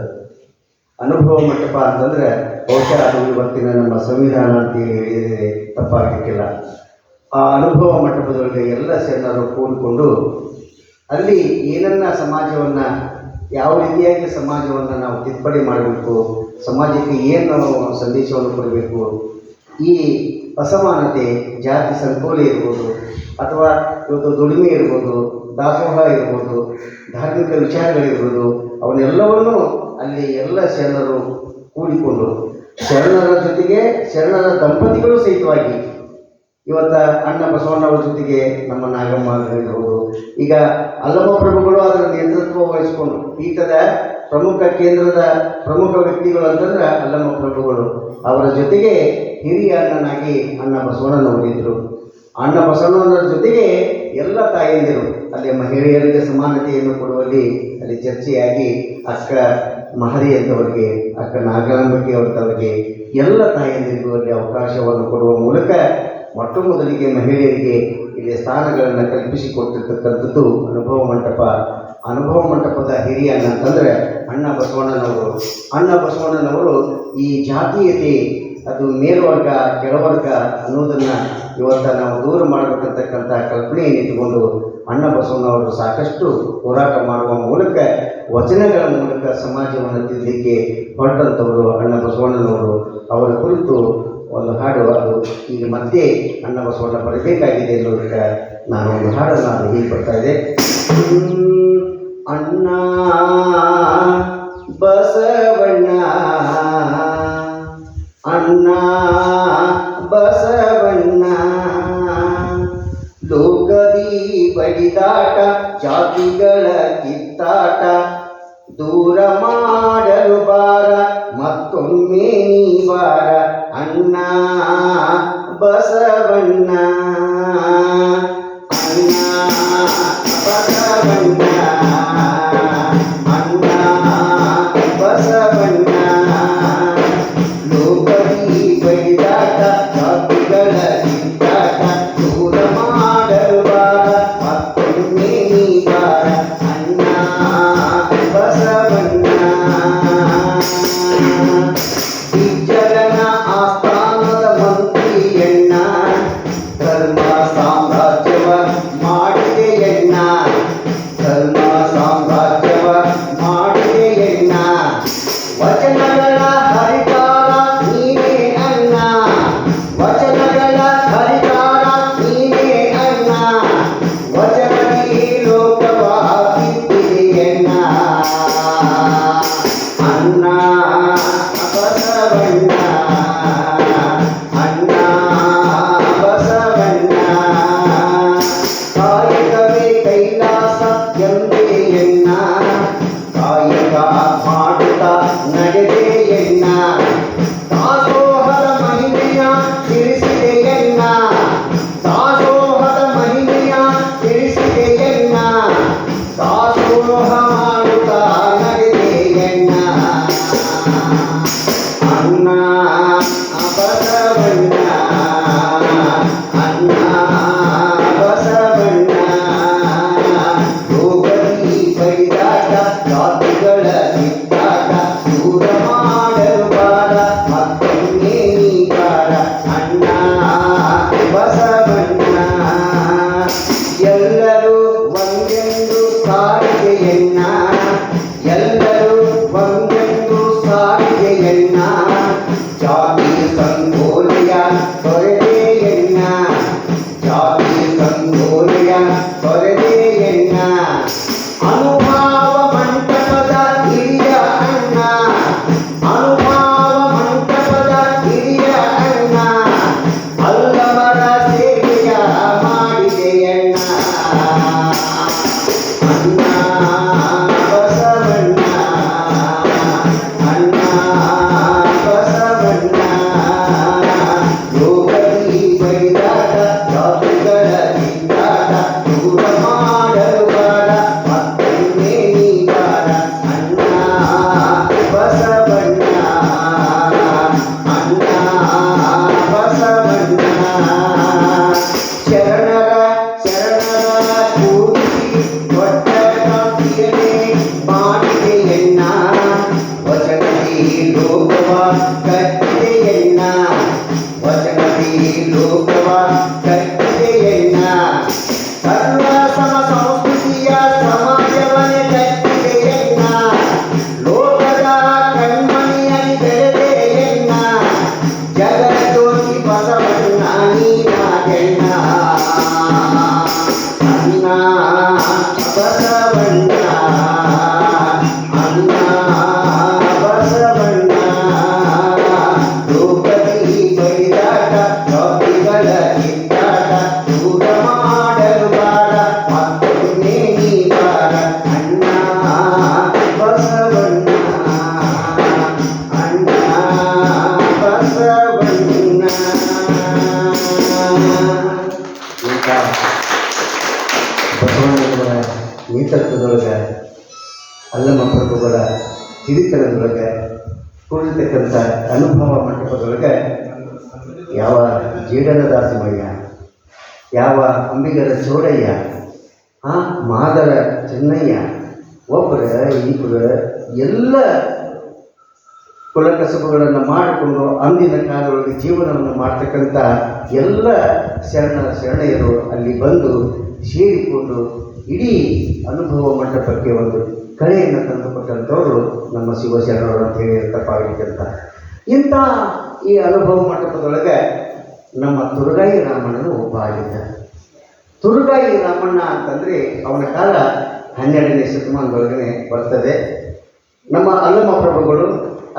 ಅನುಭವ ಮಂಟಪ ಅಂತಂದರೆ ಬಹುಶಃ ಅದು ಇವತ್ತಿನ ನಮ್ಮ ಸಂವಿಧಾನ ಅಂತ ಹೇಳಿದರೆ ತಪ್ಪಾಗಲಿಕ್ಕಿಲ್ಲ. ಆ ಅನುಭವ ಮಂಟಪದೊಳಗೆ ಎಲ್ಲ ಶರಣರು ಕೂಡಿಕೊಂಡು ಅಲ್ಲಿ ಏನನ್ನ ಸಮಾಜವನ್ನು, ಯಾವ ರೀತಿಯಾಗಿ ಸಮಾಜವನ್ನು ನಾವು ತಿದ್ದುಪಡಿ ಮಾಡಬೇಕು, ಸಮಾಜಕ್ಕೆ ಏನು ಸಂದೇಶವನ್ನು ಕೊಡಬೇಕು, ಈ ಅಸಮಾನತೆ, ಜಾತಿ ಸಂಕೋಲೆ ಇರ್ಬೋದು, ಅಥವಾ ಇವತ್ತು ದುಡಿಮೆ ಇರ್ಬೋದು, ದಾಸೋಹ ಇರ್ಬೋದು, ಧಾರ್ಮಿಕ ವಿಚಾರಗಳಿರ್ಬೋದು, ಅವನ್ನೆಲ್ಲವನ್ನೂ ಅಲ್ಲಿ ಎಲ್ಲ ಶರಣರು ಕೂಡಿಕೊಂಡು ಶರಣರ ಜೊತೆಗೆ ಶರಣರ ದಂಪತಿಗಳು ಸಹಿತವಾಗಿ ಇವತ್ತು ಅಣ್ಣ ಬಸವಣ್ಣವ್ರ ಜೊತೆಗೆ ನಮ್ಮ ನಾಗಮ್ಮ ಇರ್ಬೋದು, ಈಗ ಅಲ್ಲಮ ಪ್ರಭುಗಳು ಅದರ ನೇತೃತ್ವ ವಹಿಸಿಕೊಂಡು ಪೀಠದ ಪ್ರಮುಖ ಕೇಂದ್ರದ ಪ್ರಮುಖ ವ್ಯಕ್ತಿಗಳು ಅಂತಂದ್ರೆ ಅಲ್ಲಮ ಪ್ರಭುಗಳು. ಅವರ ಜೊತೆಗೆ ಹಿರಿಯ ಅಣ್ಣನಾಗಿ ಅಣ್ಣ ಬಸವಣ್ಣನವರಿದ್ದರು. ಅಣ್ಣ ಬಸವಣ್ಣನವರ ಜೊತೆಗೆ ಎಲ್ಲ ತಾಯಂದಿರು ಅಲ್ಲಿ ಮಹಿಳೆಯರಿಗೆ ಸಮಾನತೆಯನ್ನು ಕೊಡುವಲ್ಲಿ ಅಲ್ಲಿ ಚರ್ಚೆಯಾಗಿ ಅಕ್ಕ ಮಹರಿ ಅಂತವರಿಗೆ, ಅಕ್ಕ ನಾಗಾಂಬಿಕೆ ಅವರಿಗೆ ಎಲ್ಲ ತಾಯಂದಿರಿಗೂ ಅಲ್ಲಿ ಅವಕಾಶವನ್ನು ಕೊಡುವ ಮೂಲಕ ಮೊಟ್ಟ ಮೊದಲಿಗೆ ಮಹಿಳೆಯರಿಗೆ ಇಲ್ಲಿ ಸ್ಥಾನಗಳನ್ನು ಕಲ್ಪಿಸಿಕೊಟ್ಟಿರ್ತಕ್ಕಂಥದ್ದು ಅನುಭವ ಮಂಟಪದ ಹಿರಿಯ ಅಣ್ಣ ಅಂತಂದರೆ ಅಣ್ಣ ಬಸವಣ್ಣನವರು. ಅಣ್ಣ ಬಸವಣ್ಣನವರು ಈ ಜಾತೀಯತೆ, ಅದು ಮೇಲ್ವರ್ಗ ಕೆಳವರ್ಗ ಅನ್ನೋದನ್ನು ಇವತ್ತು ನಾವು ದೂರ ಮಾಡಬೇಕಂತಕ್ಕಂಥ ಕಲ್ಪನೆಯನ್ನು ಇಟ್ಟುಕೊಂಡು ಅಣ್ಣ ಬಸವಣ್ಣವರು ಸಾಕಷ್ಟು ಹೋರಾಟ ಮಾಡುವ ಮೂಲಕ, ವಚನಗಳ ಮೂಲಕ ಸಮಾಜವನ್ನು ತಿದ್ದಲಿಕ್ಕೆ ಹೊರಟಂಥವರು ಅಣ್ಣ ಬಸವಣ್ಣನವರು. ಅವರ ಕುರಿತು ಒಂದು ಹಾಡು, ಅದು ಈಗ ಮತ್ತೆ ಅಣ್ಣ ಬಸವಣ್ಣ ಬರಬೇಕಾಗಿದೆ ಅನ್ನೋದಕ್ಕೆ ನಾನು ಒಂದು ಹಾಡನ್ನು ಅದು ಹೀಗೆ ಬರ್ತಾ ಇದೆ. ಅಣ್ಣ ಬಸವಣ್ಣ ಅಣ್ಣ ಬಸವಣ್ಣ ಲೋಕದಿ ಬಡಿದಾಟ ಜಾತಿಗಳ ಕಿತ್ತಾಟ ದೂರ ಮಾಡಲು ಬಾರ ಮತ್ತೊಮ್ಮೆ ನೀ ಬಾರ ಅಣ್ಣ ಬಸವಣ್ಣ ಅಣ್ಣ ಬಸವಣ್ಣ ಅಣ್ಣ ಬಸವಣ್ಣ ಲೋಕದಿ ಬಡಿದಾಟ ಜಾತಿಗಳ ಕಿತ್ತಾಟ ದೂರ ಮಾಡಲು ಬಾರ ಮತ್ತೊಮ್ಮೆ ನೀ ಬಾರ ಅಣ್ಣ ಬಸವಣ್ಣ ವಿಜ್ಜಗನ ಆಸ್ಥಾನದ ಮಂತ್ರಿಯಣ್ಣ ಧರ್ಮ ಸಾಮ್ರಾಜ್ಯವ ಮಾಡಿದೆಯಣ್ಣ ಧರ್ಮ ಸಾಮ್ರಾಜ್ಯವ ಮಾಡಿದೆಯಣ್ಣ ವಚನಗಳ ಹರಿಕಾರ ನೀನೇ ಅಣ್ಣ ವಚನಗಳ ಹರಿಕಾರ ನೀನೇ ಅಣ್ಣ ವಚನದಿ ಲೋಕವ ಕಿತ್ತಿದೆಯಣ್ಣ ಅಣ್ಣ ಬಸವಣ್ಣ ಅಣ್ಣ ಬಸವಣ್ಣ ಕಾಯಕವೇ ಕೈಲಾಸ ಎಂದೆಯಣ್ಣ ಕಾಯಕ ಮಾಡುತ್ತಾ ನಡೆದೆಯಣ್ಣ ದಾಸೋಹದ ಮಹಿಮೆಯ ತಿಳಿಸಿದೆಯಣ್ಣ ದಾಸೋಹದ ಮಹಿಮೆಯ ತಿಳಿಸಿದೆಯಣ್ಣ ದಾಸೋಹ ಮಾಡುತ್ತಾ ನಡೆದೆಯಣ್ಣ ಅಣ್ಣ ಬಸವಣ್ಣ ಅಣ್ಣ ಬಸವಣ್ಣ ಲೋಕದಿ ಬಡಿದಾಟ ಜಾತಿಗಳ ಕಿತ್ತಾಟ ದೂರ ಮಾಡಲು ಬಾರ ಮತ್ತೊಮ್ಮೆ ನೀ ಬಾರ ಅಣ್ಣ ಬಸವಣ್ಣ ಎಲ್ಲರೂ ಒಂದೆಂದು ಸಾರಿದೆಯಣ್ಣ ಎಲ್ಲರೂ ಒಂದೆಂದು ಸಾರಿದೆಯಣ್ಣ ಜಾತಿ ಸಂಗೋಲೆಯ ತೊರೆದೆಯಣ್ಣ ಜಾತಿ ಸಂಗೋಲೆಯ ತೊರೆದೆಯಣ್ಣ ಅನುಭವ ಮಂಟಪದ ಹಿರಿಯ ಅಣ್ಣ ಅನುಭವ ಮಂಟಪದ ಹಿರಿಯ ಅಣ್ಣ ಅಲ್ಲವರ ಸೇವೆಯ ಮಾಡಿದೆಯಣ್ಣ ಅಣ್ಣ ಬಸವಣ್ಣ ಅಣ್ಣ ಬಸವಣ್ಣ ಲೋಕದಿ ಬಡಿದಾಟ ಜಾತಿಗಳ ಕಿತ್ತಾಟ ದೂರ ಮಾಡಲು ಬಾರ ಮತ್ತೊಮ್ಮೆ ನೀ ಬಾರ ಅಣ್ಣ ಬಸವಣ್ಣ ಅಣ್ಣ ಬಸವಣ್ಣ ಶರಣರ ಕೂಡಿಸಿ ದೊಡ್ಡ ಕ್ರಾಂತಿಯನ್ನೇ ಮಾಡಿದೆಯಣ್ಣ ವಚನದಿ ಲೋಕವ ಕಟ್ಟಿದೆಯಣ್ಣ ವಚನದಿ ಲೋಕವ ಕಟ್ಟಿದೆಯಣ್ಣ ಸರ್ವ ಸಮ ಸಂಸ್ಕೃತಿಯ ಸಮಾಜವನ್ನೇ ಕಟ್ಟಿದೆಯಣ್ಣ ಲೋಕದ ಕಣ್ಮಣಿಯಲ್ಲಿ ಬೆಳೆದೆಯಣ್ಣ ಜಗದ ಜ್ಯೋತಿ ಬಸವಣ್ಣ ನೀನಾಗೆಣ್ಣ ಅಣ್ಣ ಬಸವಣ್ಣ ಅಣ್ಣ ಬಸವಣ್ಣ ಲೋಕದಿ ಬಡಿದಾಟ ಜಾತಿಗಳ ಕಿತ್ತಾಟ ದೂರ ಮಾಡಲು ಬಾರ ಮತ್ತೊಮ್ಮೆ ನೀ ಬಾರ ಅಣ್ಣ ಬಸವಣ್ಣ ಅಣ್ಣ ಬಸವಣ್ಣ ಇಂಥ ಬಸವಣ್ಣನವರ ನೇತೃತ್ವದೊಳಗೆ ಅಲ್ಲಮ ಪ್ರಭುಗಳ ಹಿರಿತನದೊಳಗೆ ಕೂಡಿರ್ತಕ್ಕಂಥ ಅನುಭವ ಮಂಟಪದೊಳಗೆ ಯಾವ ಜೇಡರ ದಾಸಮಯ್ಯ ಯಾವ ಅಂಬಿಗರ ಚೋಡಯ್ಯ ಮಾದರ ಚೆನ್ನಯ್ಯ ಒಬ್ಬರ ಇಬ್ಬರ ಎಲ್ಲ ಕುಲಕಸಬುಗಳನ್ನು ಮಾಡಿಕೊಂಡು ಅಂದಿನ ಕಾಲದೊಳಗೆ ಜೀವನವನ್ನು ಮಾಡ್ತಕ್ಕಂಥ ಎಲ್ಲ ಶರಣೆಯರು ಅಲ್ಲಿ ಬಂದು ಸೇರಿಕೊಂಡು ಇಡೀ ಅನುಭವ ಮಂಟಪಕ್ಕೆ ಒಂದು ಕಳೆಯನ್ನು ತಂದುಕೊಟ್ಟಂಥವರು ನಮ್ಮ ಶಿವಶರಣರು ಅಂತ ಹೇಳಿ ತಪ್ಪಾಗಲಿಕ್ಕಂತ ಇಂಥ ಈ ಅನುಭವ ಮಂಟಪದೊಳಗೆ ನಮ್ಮ ತುರುಗಾಯಿ ರಾಮಣ್ಣನು ಒಬ್ಬ ಆಗಿದ್ದ. ತುರುಗಾಯಿ ರಾಮಣ್ಣ ಅಂತಂದರೆ ಅವನ ಕಾಲ 12ನೇ ಶತಮಾನದೊಳಗನೆ ಬರ್ತದೆ. ನಮ್ಮ ಅಲ್ಲಮ ಪ್ರಭುಗಳು,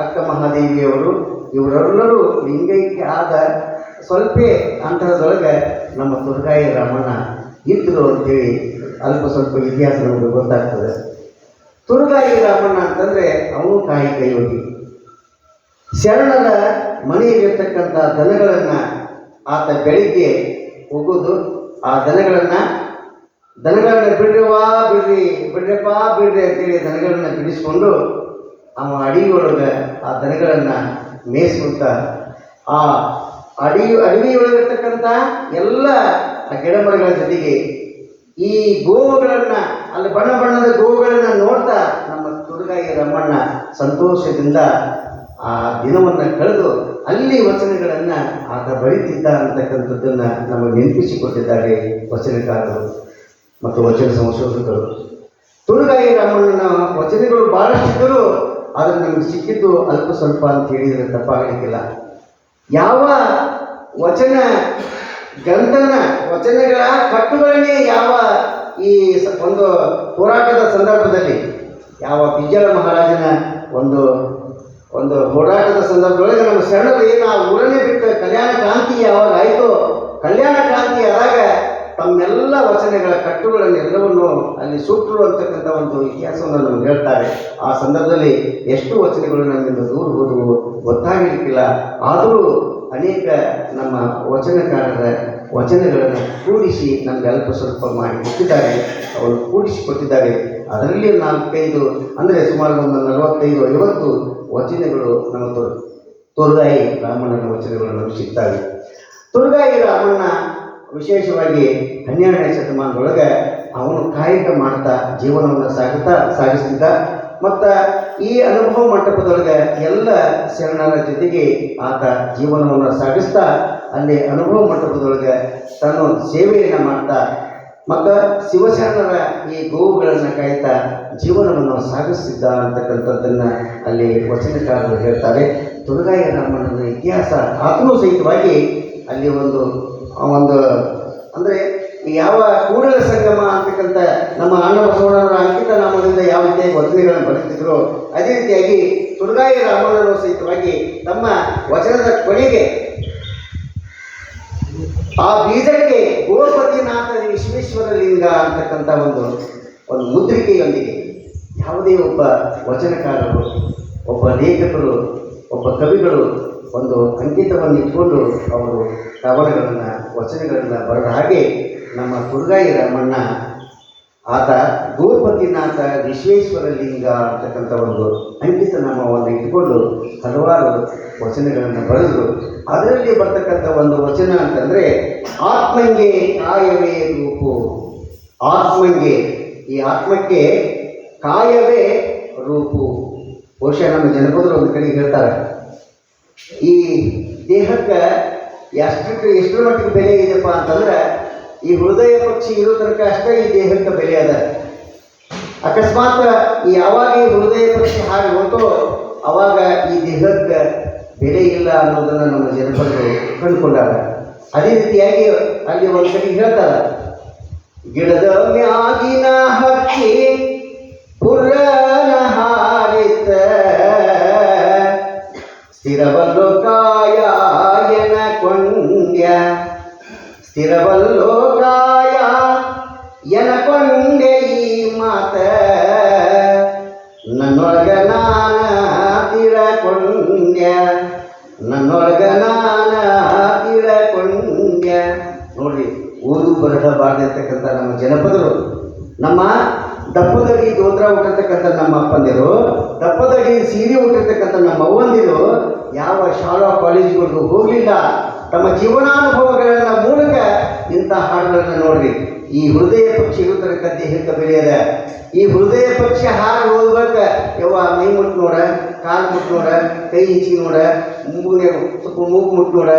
ಅಕ್ಕ ಮಹಾದೇವಿಯವರು ಇವರೆಲ್ಲರೂ ಲಿಂಗೈಕ್ಯ ಆದ ಸ್ವಲ್ಪ ಅಂತರದೊಳಗೆ ನಮ್ಮ ತುರ್ಗಾಯಿ ರಾಮಣ್ಣ ಇದ್ದರು ಅಂತೇಳಿ ಅಲ್ಪ ಸ್ವಲ್ಪ ಇತಿಹಾಸ ನಮಗೆ ಗೊತ್ತಾಗ್ತದೆ. ತುರ್ಗಾಯಿ ರಾಮಣ್ಣ ಅಂತಂದರೆ ಅವನು ಕಾಯಿಕ ಯೋಗಿ. ಶರಣರ ಮನೆಯಲ್ಲಿರ್ತಕ್ಕಂಥ ದನಗಳನ್ನು ಆತ ಬೆಳಿಗ್ಗೆ ಹೋಗೋದು, ಆ ದನಗಳನ್ನು ಬಿಡ್ರಪ್ಪ ಬಿಡ್ರಿ ಅಂತೇಳಿ ದನಗಳನ್ನು ಬಿಡಿಸ್ಕೊಂಡು ಅವ ಅಡವಿಯೊಳಗೆ ಆ ದನಗಳನ್ನು ಮೇಯಿಸ್ಕೊಂತ ಆ ಅಡವಿಯೊಳಗಿರ್ತಕ್ಕಂಥ ಎಲ್ಲ ಗಿಡ ಮರಗಳ ಜೊತೆಗೆ ಈ ಗೋವುಗಳನ್ನು, ಅಲ್ಲಿ ಬಣ್ಣ ಬಣ್ಣದ ಗೋವುಗಳನ್ನು ನೋಡ್ತಾ ನಮ್ಮ ತುರ್ಗಾಯಿ ರಮಣ್ಣ ಸಂತೋಷದಿಂದ ಆ ದಿನವನ್ನು ಕಳೆದು ಅಲ್ಲಿ ವಚನಗಳನ್ನು ಆತ ಬರೀತಿದ್ದ ಅಂತಕ್ಕಂಥದ್ದನ್ನು ನಮಗೆ ನೆನಪಿಸಿಕೊಟ್ಟಿದ್ದಾರೆ ವಚನಕಾರರು ಮತ್ತು ವಚನ ಸಂಶೋಧಕರು. ತುರ್ಗಾಯಿ ರಾಮಣ್ಣನ ವಚನಗಳು ಭಾಳಷ್ಟಿದ್ದರೂ ಆದರೆ ನಮಗೆ ಸಿಕ್ಕಿದ್ದು ಅಲ್ಪ ಸ್ವಲ್ಪ ಅಂತ ಹೇಳಿದರೆ ತಪ್ಪಾಗಲಿಕ್ಕಿಲ್ಲ. ಯಾವ ವಚನ ಗ್ರಂಥನ ವಚನಗಳ ಕಟ್ಟುಗಳನ್ನೇ ಯಾವ ಈ ಒಂದು ಹೋರಾಟದ ಸಂದರ್ಭದಲ್ಲಿ ಯಾವ ಬಿಜ್ಜಳ ಮಹಾರಾಜನ ಒಂದು ಹೋರಾಟದ ಸಂದರ್ಭದೊಳಗೆ ನಮ್ಮ ಶರಣರು ಏನು ಆ ಊರನ್ನೇ ಬಿಟ್ಟು ಕಲ್ಯಾಣ ಕ್ರಾಂತಿ ಯಾವಾಗ ಆಯಿತು, ಕಲ್ಯಾಣ ಕ್ರಾಂತಿ ಆದಾಗ ತಮ್ಮೆಲ್ಲ ವಚನಗಳ ಕಟ್ಟುಗಳನ್ನೆಲ್ಲವನ್ನು ಅಲ್ಲಿ ಸುಟ್ಟರು ಅಂತಕ್ಕಂಥ ಒಂದು ಇತಿಹಾಸವನ್ನು ನಮ್ಗೆ ಹೇಳ್ತಾರೆ. ಆ ಸಂದರ್ಭದಲ್ಲಿ ಎಷ್ಟು ವಚನಗಳು ನಮ್ಮಿಂದ ದೂರ ಹೋದವು ಗೊತ್ತಾಗಲಿಕ್ಕಿಲ್ಲ. ಆದರೂ ಅನೇಕ ನಮ್ಮ ವಚನಕಾರರ ವಚನಗಳನ್ನು ಕೂಡಿಸಿ ನಮಗೆ ಅಲ್ಪ ಸ್ವಲ್ಪ ಮಾಡಿ ಕೊಟ್ಟಿದ್ದಾರೆ, ಅವರು ಕೂಡಿಸಿಕೊಟ್ಟಿದ್ದಾರೆ. ಅದರಲ್ಲಿ 4-5 ಅಂದರೆ ಸುಮಾರು ಒಂದು 45-50 ವಚನಗಳು ನಮ್ಮ ತುರ್ಗಾಯಿ ರಾಮಣ್ಣನ ವಚನಗಳು ನಮಗೆ ಸಿಗ್ತವೆ. ತುರ್ಗಾಯಿ ರಾಮಣ್ಣ ವಿಶೇಷವಾಗಿ 12ನೇ ಶತಮಾನದೊಳಗೆ ಅವನು ಕಾಯಕ ಮಾಡ್ತಾ ಜೀವನವನ್ನು ಸಾಗಿಸ್ತಿದ್ದ. ಮತ್ತು ಈ ಅನುಭವ ಮಂಟಪದೊಳಗೆ ಎಲ್ಲ ಶರಣರ ಜೊತೆಗೆ ಆತ ಜೀವನವನ್ನು ಸಾಗಿಸ್ತಾ ಅಲ್ಲಿ ಅನುಭವ ಮಂಟಪದೊಳಗೆ ತಾನು ಸೇವೆಯನ್ನು ಮಾಡ್ತಾ ಮತ್ತು ಶಿವಶರಣರ ಈ ಗೋವುಗಳನ್ನು ಕಾಯ್ತಾ ಜೀವನವನ್ನು ಸಾಗಿಸ್ತಿದ್ದ ಅಂತಕ್ಕಂಥದ್ದನ್ನು ಅಲ್ಲಿ ವಚನಕಾರರು ಹೇಳ್ತಾರೆ. ತುರ್ಗಾಯಿ ರಾಮಣ್ಣನ ಇತಿಹಾಸ ಆತ್ಮ ಸಹಿತವಾಗಿ ಅಲ್ಲಿ ಒಂದು ಅಂದರೆ ಯಾವ ಕೂಡಲ ಸಂಗಮ ಅಂತಕ್ಕಂಥ ನಮ್ಮ ಅಣ್ಣ ಬಸವಣ್ಣವರ ಅಂಕಿತ ನಾಮದಿಂದ ಯಾವ ರೀತಿಯಾಗಿ ವಚನಗಳನ್ನು ಬರೆದಿದ್ರು ಅದೇ ರೀತಿಯಾಗಿ ತುರ್ಗಾಯಿ ರಾಮಣ್ಣನವರು ಸಹಿತವಾಗಿ ತಮ್ಮ ವಚನದ ಕೊನೆಗೆ ಆ ಬೀಜಕ್ಕೆ ಗೋಪತಿನಾಥ ವಿಶ್ವೇಶ್ವರ ಲಿಂಗ ಅಂತಕ್ಕಂಥ ಒಂದು ಮುದ್ರಿಕೆಯೊಂದಿಗೆ ಯಾವುದೇ ಒಬ್ಬ ವಚನಕಾರರು, ಒಬ್ಬ ಲೇಖಕರು, ಒಬ್ಬ ಕವಿಗಳು ಒಂದು ಅಂಕಿತವನ್ನು ಇಟ್ಕೊಂಡು ಅವರು ಕವನಗಳನ್ನು ವಚನಗಳನ್ನು ಬರೆದ ಹಾಗೆ ನಮ್ಮ ತುರ್ಗಾಯಿ ರಾಮಣ್ಣ ಆತ ಗೋಪತಿನಾಥ ವಿಶ್ವೇಶ್ವರ ಲಿಂಗ ಅಂತಕ್ಕಂಥ ಒಂದು ಅಂಕಿತ ನಾಮವನ್ನು ಇಟ್ಕೊಂಡು ಹಲವಾರು ವಚನಗಳನ್ನು ಬರೆದರು. ಅದರಲ್ಲಿ ಬರ್ತಕ್ಕಂಥ ಒಂದು ವಚನ ಅಂತಂದರೆ ಆತ್ಮಂಗೆ ಕಾಯವೇ ರೂಪು. ಆತ್ಮಂಗೆ, ಈ ಆತ್ಮಕ್ಕೆ ಕಾಯವೇ ರೂಪು. ಬಹುಶಃ ನಮ್ಮ ಜನಪದರು ಒಂದು ಕಡೆಗೆ ಹೇಳ್ತಾರೆ, ಈ ದೇಹಕ್ಕೆ ಎಷ್ಟರ ಮಟ್ಟಿಗೆ ಬೆಲೆ ಇದೆಯಪ್ಪ ಅಂತಂದ್ರೆ ಈ ಹೃದಯ ಪಕ್ಷಿ ಇರೋ ತನಕ ಅಷ್ಟೇ ಈ ದೇಹಕ್ಕೆ ಬೆಲೆ ಅದ. ಅಕಸ್ಮಾತ್ ಯಾವಾಗ ಈ ಹೃದಯ ಪಕ್ಷಿ ಹಾಗೆ ಹೋತೋ ಅವಾಗ ಈ ದೇಹಕ್ಕೆ ಬೆಲೆ ಇಲ್ಲ ಅನ್ನೋದನ್ನು ನಮ್ಮ ಜನಪದರು ಕಂಡುಕೊಂಡಾರ. ಅದೇ ರೀತಿಯಾಗಿ ಅಲ್ಲಿ ಒಂದು ಕಡೆ ಹೇಳ್ತಾರೆ, ಗಿಡದ ಮ್ಯಾಗಿನ ಹಕ್ಕಿ ಪುರನ ಹಾರಿತ ಸ್ಥಿರವಲ್ಲೋ ಕಾಯನ ಕೊಂಡ್ಯ, ಸ್ಥಿರವಲ್ಲೋ ಕಾಯ ಎನಕೊಂಡೆ ಈ ಮಾತ, ನನ್ನೊಳಗ ನಾನ ತಿಳಕೊಂಡ್ಯ, ನನ್ನೊಳಗ ನಾನ ತಿಳಕೊಂಡ್ಯ. ನೋಡ್ರಿ, ಓದು ಬರಹ ಬಾರ್ದಿರ್ತಕ್ಕಂಥ ನಮ್ಮ ಜನಪದರು, ನಮ್ಮ ದಪ್ಪದಡಿ ದೋತ್ರ ಹುಟ್ಟಿರ್ತಕ್ಕಂಥ ನಮ್ಮ ಅಪ್ಪಂದಿರು, ದಪ್ಪದಡಿ ಸೀರೆ ಹುಟ್ಟಿರ್ತಕ್ಕಂಥ ನಮ್ಮ ಅವ್ವಂದಿರು ಯಾವ ಶಾಲಾ ಕಾಲೇಜುಗಳಿಗೂ ಹೋಗಲಿಲ್ಲ. ತಮ್ಮ ಜೀವನಾನುಭವಗಳ ಮೂಲಕ ಇಂಥ ಹಾಡುಗಳನ್ನು ನೋಡ್ರಿ. ಈ ಹೃದಯ ಪಕ್ಷಿ ಇರುತ್ತಕ್ಕ ದೇಹಕ್ಕೆ ಬೆಳೆಯದ, ಈ ಹೃದಯ ಪಕ್ಷಿ ಹಾಡು ಹೋಗ್ಬೇಕ ಯವ್ವ ಮೈ ಮುಟ್ಟು ನೋಡ, ಕಾಲು ಮುಟ್ಟು ನೋಡ, ಕೈ ಹಿಂಚಿ ನೋಡ, ಮೂಗು ಸ್ವಲ್ಪ ಮೂಗು ಮುಟ್ಟು ನೋಡ,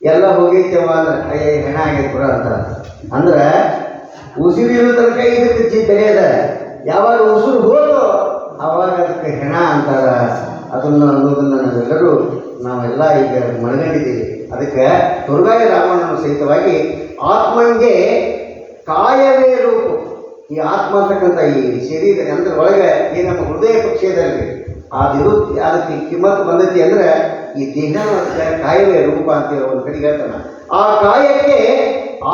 ಎಲ್ಲ ಹೋಗೈತೆವ ಅಂದ್ರೆ ಅಯ್ಯ ಹೆಣ ಆಗೈತೆ ಕೂಡ ಅಂತ. ಅಂದ್ರೆ ಉಸಿರಿರೋ ತನಕ ಇದಕ್ಕೆ ಬೆಳೆಯದ, ಯಾವಾಗ ಉಸಿರು ಹೋದೋ ಆವಾಗ ಅದಕ್ಕೆ ಹೆಣ ಅಂತಾರ. ಅನ್ನೋದನ್ನು ನಾವೆಲ್ಲ ಈಗ ಮನಗಂಡಿದ್ದೀವಿ. ಅದಕ್ಕೆ ತುರ್ಗಾಯಿ ರಾಮಣ್ಣನ ಸಹಿತವಾಗಿ ಆತ್ಮಂಗೆ ಕಾಯವೇ ರೂಪು. ಈ ಆತ್ಮ ಅಂತಕ್ಕಂಥ ಈ ಶರೀರ ಅಂದ್ರೆ ಒಳಗೆ ಈ ನಮ್ಮ ಹೃದಯ ಪಕ್ಷಿಯದಲ್ಲಿ ಅದಿರು ಅದಕ್ಕೆ ಕಿಮ್ಮತ್ತು ಬಂದೈತಿ ಅಂದ್ರೆ ಈ ದೇಹ ಕಾಯವೇ ರೂಪ ಅಂತೇಳಿ ಒಂದು ಕಡೆಗೆ ಹೇಳ್ತಾನೆ. ಆ ಕಾಯಕ್ಕೆ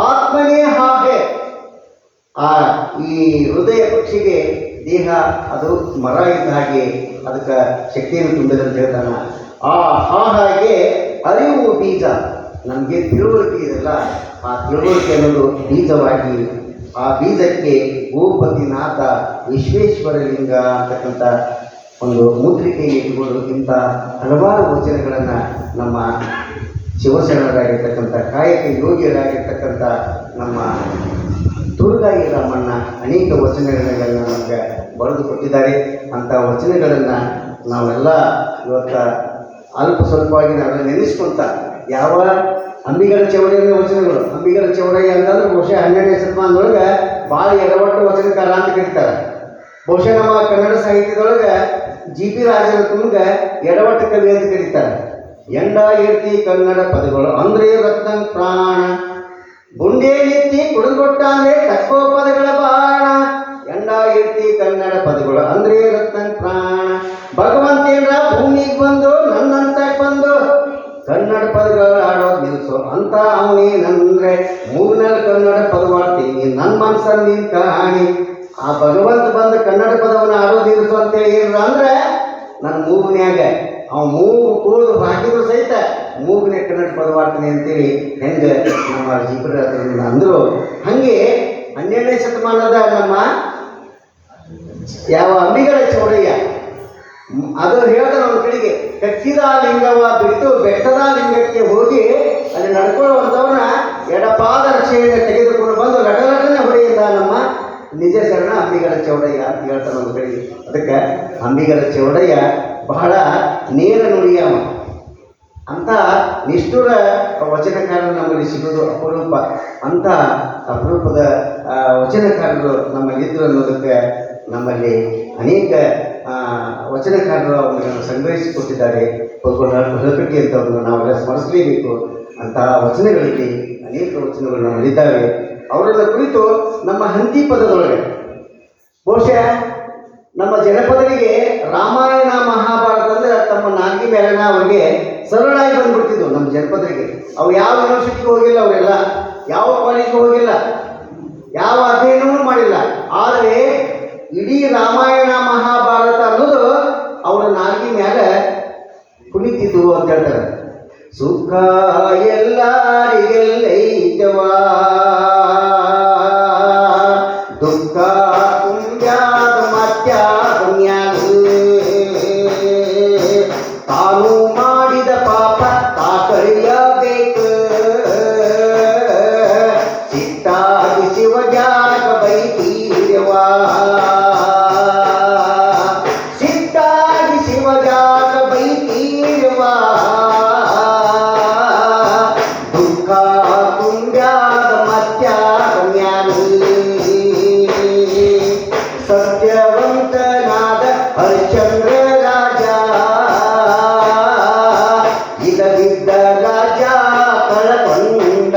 ಆತ್ಮನೇ ಹಾಗೆ. ಆ ಈ ಹೃದಯ ಪಕ್ಷಿಗೆ ದೇಹ ಅದು ಮರ ಇದ್ದ ಹಾಗೆ ಅದಕ್ಕೆ ಶಕ್ತಿಯನ್ನು ತುಂಬಿದೆ ಅಂತ ಹೇಳ್ತಾನೆ. ಆ ಹಾಗೆ ಅರಿವು ಬೀಜ. ನಮಗೆ ತಿಳುವಳಿಕೆ ಇದೆಲ್ಲ, ಆ ತಿಳುವಳಿಕೆ ಅನ್ನೋದು ಬೀಜವಾಗಿ ಆ ಬೀಜಕ್ಕೆ ಭೂಪತಿನಾಥ ವಿಶ್ವೇಶ್ವರಲಿಂಗ ಅಂತಕ್ಕಂಥ ಒಂದು ಮುದ್ರಿಕೆಗೆ ಇಟ್ಟುಕೊಂಡು ಇಂಥ ಹಲವಾರು ವಚನಗಳನ್ನು ನಮ್ಮ ಶಿವಶರಣರಾಗಿರ್ತಕ್ಕಂಥ ಕಾಯಕ ಯೋಗಿಯರಾಗಿರ್ತಕ್ಕಂಥ ನಮ್ಮ ದುರ್ಗಾಯಿ ರಾಮಣ್ಣ ಅನೇಕ ವಚನಗಳನ್ನು ನಮಗೆ ಬರೆದು ಕೊಟ್ಟಿದ್ದಾರೆ. ಅಂಥ ವಚನಗಳನ್ನು ನಾವೆಲ್ಲ ಇವತ್ತು ಅಲ್ಪ ಸ್ವಲ್ಪವಾಗಿ ನಾವೆಲ್ಲ ನೆನೆಸ್ಕೊಂತ ಯಾವ ಅಂಬಿಗರ ಚೌಡಯ್ಯನ ವಚನಗಳು, ಅಂಬಿಗರ ಚೌಡಯ್ಯ ಅಂತಂದ್ರೆ ಬಹುಶಃ 12ನೇ ಶತಮಾನದೊಳಗೆ ಭಾಳ ಎಡವಟ್ಟು ವಚನಕಾರ ಅಂತ ಕರೀತಾರೆ. ಬಹುಶಃ ನಮ್ಮ ಕನ್ನಡ ಸಾಹಿತ್ಯದೊಳಗೆ G.P. ರಾಜರತ್ನಂಗೆ ಎಡವಟ್ಟು ಕವಿ ಅಂತ ಕರೀತಾರೆ. ಎಂಡ ಎತ್ತಿ ಕನ್ನಡ ಪದಗಳು ಅಂದ್ರೆ ರತ್ನ ಪ್ರಾಣ, ಗುಂಡೆ ಎತ್ತಿ ಕುಡಿದುಕೊಟ್ಟ ಅಂದ್ರೆ ತಕ್ಕೋ ಪದಗಳ ಬಾಣ. ಎಂಡ ಎತ್ತಿ ಕನ್ನಡ ಪದಗಳು ಅಂದ್ರೆ ರತ್ನ ಪ್ರಾಣ, ಭಗವಂತೇಂದ್ರ ಭೂಮಿಗೆ ಬಂದು ನನ್ನಂತ ಬಂದು ಕನ್ನಡ ಪದಗಳು ಆಡೋದು ನಿಲ್ಸು ಅಂತ ಅವನೇನಂದ್ರೆ ಮೂಗ್ನಲ್ಲಿ ಕನ್ನಡ ಪದವಾಡ್ತೀನಿ ನನ್ನ ಮನ್ಸಲ್ಲಿ ನೀನು ಕಾಣಿ. ಆ ಭಗವಂತ ಬಂದು ಕನ್ನಡ ಪದವನ್ನು ಆಡೋದು ನಿಲ್ಸು ಅಂತೇಳಿ ಏನ್ರ ಅಂದ್ರೆ ನನ್ನ ಮೂಗ್ನ್ಯಾಗ ಅವ ಮೂಗು ಕೂದು ಹಾಕಿದ್ರು ಸಹಿತ ಮೂಗನೆ ಕನ್ನಡ ಪದವಾಡ್ತೀನಿ ಅಂತೇಳಿ ಹೆಂಗೆ ನಮ್ಮ G.P. ಅಂದರು. ಹಾಗೆ 12ನೇ ಶತಮಾನದ ನಮ್ಮ ಯಾವ ಅಂಬಿಗರ ಚೌಡಯ್ಯ ಅದು ಹೇಳ್ತಾನೆ ಒಂದು ಕಡೆಗೆ, ಕಚ್ಚಿದ ಲಿಂಗವ ಬಿಟ್ಟು ಬೆಟ್ಟದ ಲಿಂಗಕ್ಕೆ ಹೋಗಿ ಅಲ್ಲಿ ನಡ್ಕೊಳ್ಳುವಂಥವ್ರನ್ನ ಎಡಪಾದ ರಕ್ಷೆಯಿಂದ ತೆಗೆದುಕೊಂಡು ಬಂದು ಲಟಲಟನೆ ಹೊಡೆಯಿಂದ ನಮ್ಮ ನಿಜ ಶರಣ ಅಂಬಿಗರ ಚೌಡಯ್ಯ ಅಂತ ಹೇಳ್ತಾನೆ ಒಂದು ಕಡೆಗೆ. ಅದಕ್ಕೆ ಅಂಬಿಗರ ಚೌಡಯ್ಯ ಬಹಳ ನೇರ ನುಡಿಯ ಅಂಥ ನಿಷ್ಠುರ ವಚನಕಾರರು ನಮ್ಮಲ್ಲಿ ಸಿಗೋದು ಅಪರೂಪ. ಅಂಥ ಅಪರೂಪದ ವಚನಕಾರರು ನಮ್ಮಲ್ಲಿದ್ದರು ಅನ್ನೋದಕ್ಕೆ ನಮ್ಮಲ್ಲಿ ಅನೇಕ ವಚನಕಾರರು ಅವರನ್ನು ಸಂಗ್ರಹಿಸಿಕೊಟ್ಟಿದ್ದಾರೆ. ಹೊಲಕಟ್ಟಿ ಅಂತವ್ರನ್ನ ನಾವೆಲ್ಲ ಸ್ಮರಿಸಲೇಬೇಕು. ಅಂತಹ ವಚನಗಳಲ್ಲಿ ಅನೇಕ ವಚನಗಳು ನಮ್ಮಲ್ಲಿದ್ದಾವೆ. ಅವರನ್ನ ಕುರಿತು ನಮ್ಮ ಹಂತಿ ಪದದೊಳಗೆ ಬಹುಶಃ ನಮ್ಮ ಜನಪದರಿಗೆ ರಾಮಾಯಣ ಮಹಾಭಾರತ ಅಂದರೆ ತಮ್ಮ ನಾಲ್ಗಿ ಮೇಲನ ಅವರಿಗೆ ಸರಳಾಗಿ ಬಂದ್ಬಿಡ್ತಿದ್ವು. ನಮ್ಮ ಜನಪದರಿಗೆ ಅವು ಯಾವ ಯೂನಿವರ್ಸಿಟಿಗೆ ಹೋಗಿಲ್ಲ, ಅವರೆಲ್ಲ ಯಾವ ಕಾಲೇಜ್ಗೆ ಹೋಗಿಲ್ಲ, ಯಾವ ಅಧ್ಯಯನವೂ ಮಾಡಿಲ್ಲ. ಆದರೆ ಇಡೀ ರಾಮಾಯಣ ಮಹಾಭಾರತ ಅನ್ನೋದು ಅವರ ನಾಲ್ಗಿ ಮೇಲೆ ಕುಣಿತಿದ್ವು ಅಂತ ಹೇಳ್ತಾರೆ. ಸುಖ ಎಲ್ಲರಿಗೆಲ್ಲೈತವಾ, ದುಃಖ ಪುಣ್ಯಾದ ಮತ್ಯಾದ ತಾನು ಮಾಡಿದ ಪಾಪ ತಾಕಳಿಯಬೇಕು, ಸಿಟ್ಟಾಗಿ ಶಿವಜಾಗ ಬೈತೀರವಾ, ಸಿಟ್ಟಾಗಿ ಶಿವಜಾಗ ಬೈತೀರವಾ, ದುಃಖ ಪುಣ್ಯಾದ ಮತ್ಯಾದ ಸತ್ಯವಂತನಾದ ಹರಿಶ್ಚಂದ್ರ ರಾಜ, ಇಲ್ಲದಿದ್ದ ರಾಜ ಕಳಕೊಂಡ,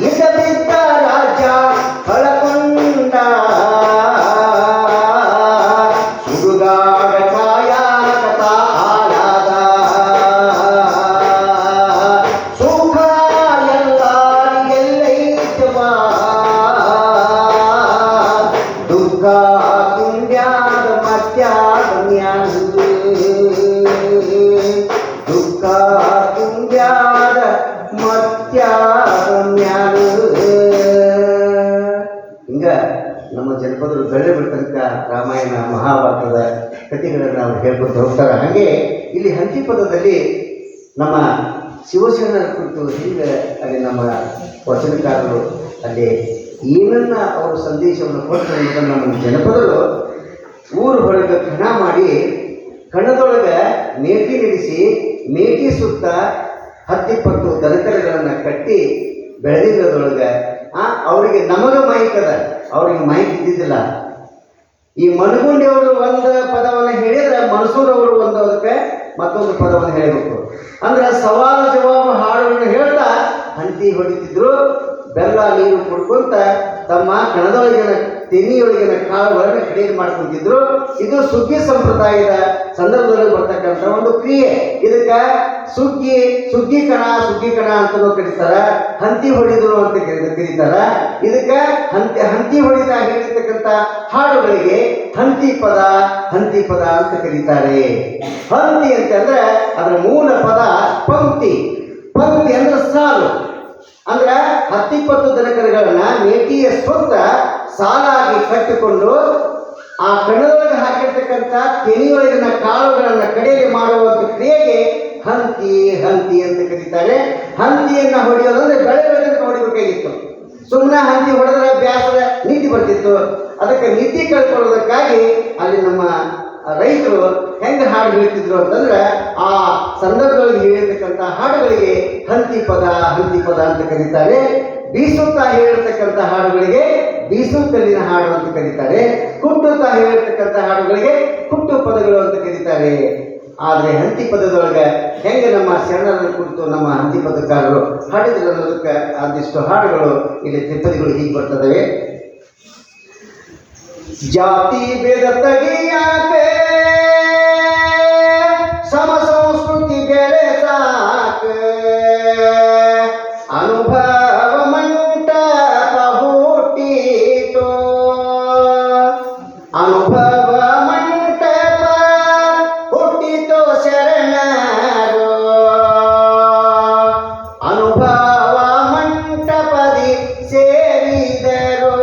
ಇಲ್ಲದಿದ್ದ ರಾಜ ಕಳಕೊಂಡ, ಸುಡುಗಾಡ ಕಾಯಕತ ಆಳಾದ, ಸುಖ ಎಲ್ಲರಿಗೆಲ್ಲೈತವಾ, ದುಃಖ ಪುಣ್ಯಾದ ಮತ್ಯಾದ ದುಃಖ ಪುಣ್ಯಾದ ಮತ್ಯಾದ ಹಿಂಗ ನಮ್ಮ ಜನಪದರು ಬೆಳೆ ಬಿಡ್ತಕ್ಕ ರಾಮಾಯಣ ಮಹಾಭಾರತದ ಕಥೆಗಳನ್ನು ಅವರು ಹೇಳ್ಕೊತ ಹೋಗ್ತಾರೆ. ಹಾಗೆ ಇಲ್ಲಿ ಹಂತಿ ಪದದಲ್ಲಿ ನಮ್ಮ ಶಿವಶರಣರ ಕುರಿತು ಹೀಗೆ ಅಲ್ಲಿ ನಮ್ಮ ವಚನಕಾರರು ಅಲ್ಲಿ ಏನನ್ನ ಅವರು ಸಂದೇಶವನ್ನು ಕೊಟ್ಟರು ಅನ್ನೋದನ್ನು ನಮ್ಮ ಜನಪದರು ಊರು ಹೊರಗೆ ಕಣ ಮಾಡಿ ಕಣದೊಳಗೆ ಮೇಟಿ ನಡೆಸಿ ಮೇಟಿ ಸುತ್ತ 10-20 ದನಕರಗಳನ್ನು ಕಟ್ಟಿ ಬೆಳೆದಿದ್ದದೊಳಗೆ ಅವರಿಗೆ ನಮಗೆ ಮೈಕದ, ಅವರಿಗೆ ಮೈಕ್ ಇದ್ದಿದ್ದಿಲ್ಲ. ಈ ಮನಗುಂಡಿಯವರು ಒಂದು ಪದವನ್ನು ಹೇಳಿದ್ರೆ ಮನಸೂರವರು ಒಂದು ಅದಕ್ಕೆ ಮತ್ತೊಂದು ಪದವನ್ನು ಹೇಳಬೇಕು. ಅಂದ್ರೆ ಸವಾಲು ಜವಾಬು ಹಾಡುಗಳನ್ನು ಹೇಳ್ತಾ ಹಂತಿ ಹೊಡಿತಿದ್ರು. ಬೆಲ್ಲ ನೀರು ಕುಡ್ಕೊಂತ ತಮ್ಮ ಕಣದೊಳಗಿನ ತೆನಿಯೊಳಗಿನ ಕಾಳುಗಳನ್ನು ಕಡಿಮೆ ಮಾಡ್ಕೊಂತಿದ್ರು. ಇದು ಸುಗ್ಗಿ ಸಂಪ್ರದಾಯದ ಸಂದರ್ಭದಲ್ಲಿ ಬರ್ತಕ್ಕಂಥ ಒಂದು ಕ್ರಿಯೆ. ಇದಕ್ಕ ಸುಗ್ಗಿ ಕಣ ಅಂತಲೂ ಕರೀತಾರ, ಹಂತಿ ಹೊಡಿದ್ರು ಅಂತ ಕರೀತಾರ. ಇದಕ್ಕ ಹಂತಿ ಹೊಡಿತಾ ಹೇಳಿರ್ತಕ್ಕಂಥ ಹಾಡುಗಳಿಗೆ ಹಂತಿ ಪದ ಅಂತ ಕರೀತಾರೆ. ಹಂತಿ ಅಂತಂದ್ರೆ ಅದರ ಮೂಲ ಪದ ಪಂಕ್ತಿ ಅಂದ್ರೆ ಸಾಲು. ಅಂದ್ರೆ 10-20 ದನಕರುಗಳನ್ನ ಮೇಟಿಯ ಸುತ್ತ ಸಾಲಾಗಿ ಕಟ್ಟಿಕೊಂಡು ಆ ಕಣದೊಳಗೆ ಹಾಕಿರ್ತಕ್ಕಂಥ ತೆನಿಯೊಳಗಿನ ಕಾಳುಗಳನ್ನ ಕಡೆಗೆ ಮಾಡುವಂತ ಕ್ರಿಯೆಗೆ ಹಂತಿ ಅಂತ ಕರೀತಾರೆ. ಹಂತಿಯನ್ನ ಹೊಡೆಯೋದಂದ್ರೆ ಬೆಳೆ ಹೊಡಿಬೇಕಾಗಿತ್ತು. ಸುಮ್ಮನೆ ಹಂತಿ ಹೊಡೆದ್ರೆ ಬ್ಯಾಸರ ನೀತಿ ಬರ್ತಿತ್ತು. ಅದಕ್ಕೆ ನೀತಿ ಕಳ್ಕೊಳ್ಳೋದಕ್ಕಾಗಿ ಅಲ್ಲಿ ನಮ್ಮ ರೈತರು ಹೆಂಗೆ ಹಾಡು ಹೇಳ್ತಿದ್ರು ಅಂತಂದ್ರೆ ಆ ಸಂದರ್ಭದಲ್ಲಿ ಹೇಳಿರ್ತಕ್ಕಂಥ ಹಾಡುಗಳಿಗೆ ಹಂತಿ ಪದ ಅಂತ ಕರೀತಾರೆ. ಬೀಸುತ್ತಾ ಹೇಳಿರ್ತಕ್ಕಂಥ ಹಾಡುಗಳಿಗೆ ಬೀಸುತ್ತಲಿನ ಹಾಡು ಅಂತ ಕರೀತಾರೆ. ಕುಟ್ಟುತ್ತಾ ಹೇಳಿರ್ತಕ್ಕಂಥ ಹಾಡುಗಳಿಗೆ ಕುಟ್ಟು ಪದಗಳು ಅಂತ ಕರೀತಾರೆ. ಆದರೆ ಹಂತಿ ಪದದೊಳಗೆ ಹೆಂಗೆ ನಮ್ಮ ಶರಣರ ಕುರಿತು ನಮ್ಮ ಹಂತಿ ಪದಕಾರರು ಹಾಡಿದ್ರು ಅನ್ನೋದಕ್ಕೆ ಒಂದಿಷ್ಟು ಹಾಡುಗಳು ಇಲ್ಲಿ ತ್ರಿಪದಿಗಳು ಹೀಗೆ ಬರ್ತದವೆ. ಜಾತಿ ಭೇದ ತಗಿಯಾಕೆ ಸಮ ಸಂಸ್ಕೃತಿ ಬೇರೆ ಸಾಕೆ ಅನುಭವ ಮಂಟಪ ಹುಟ್ಟಿತೋ ಅನುಭವ ಮಂಟಪ ಹುಟ್ಟಿತೋ ಶರಣರು ಅನುಭವ ಮಂಟಪದಿ ಸೇರಿದರು.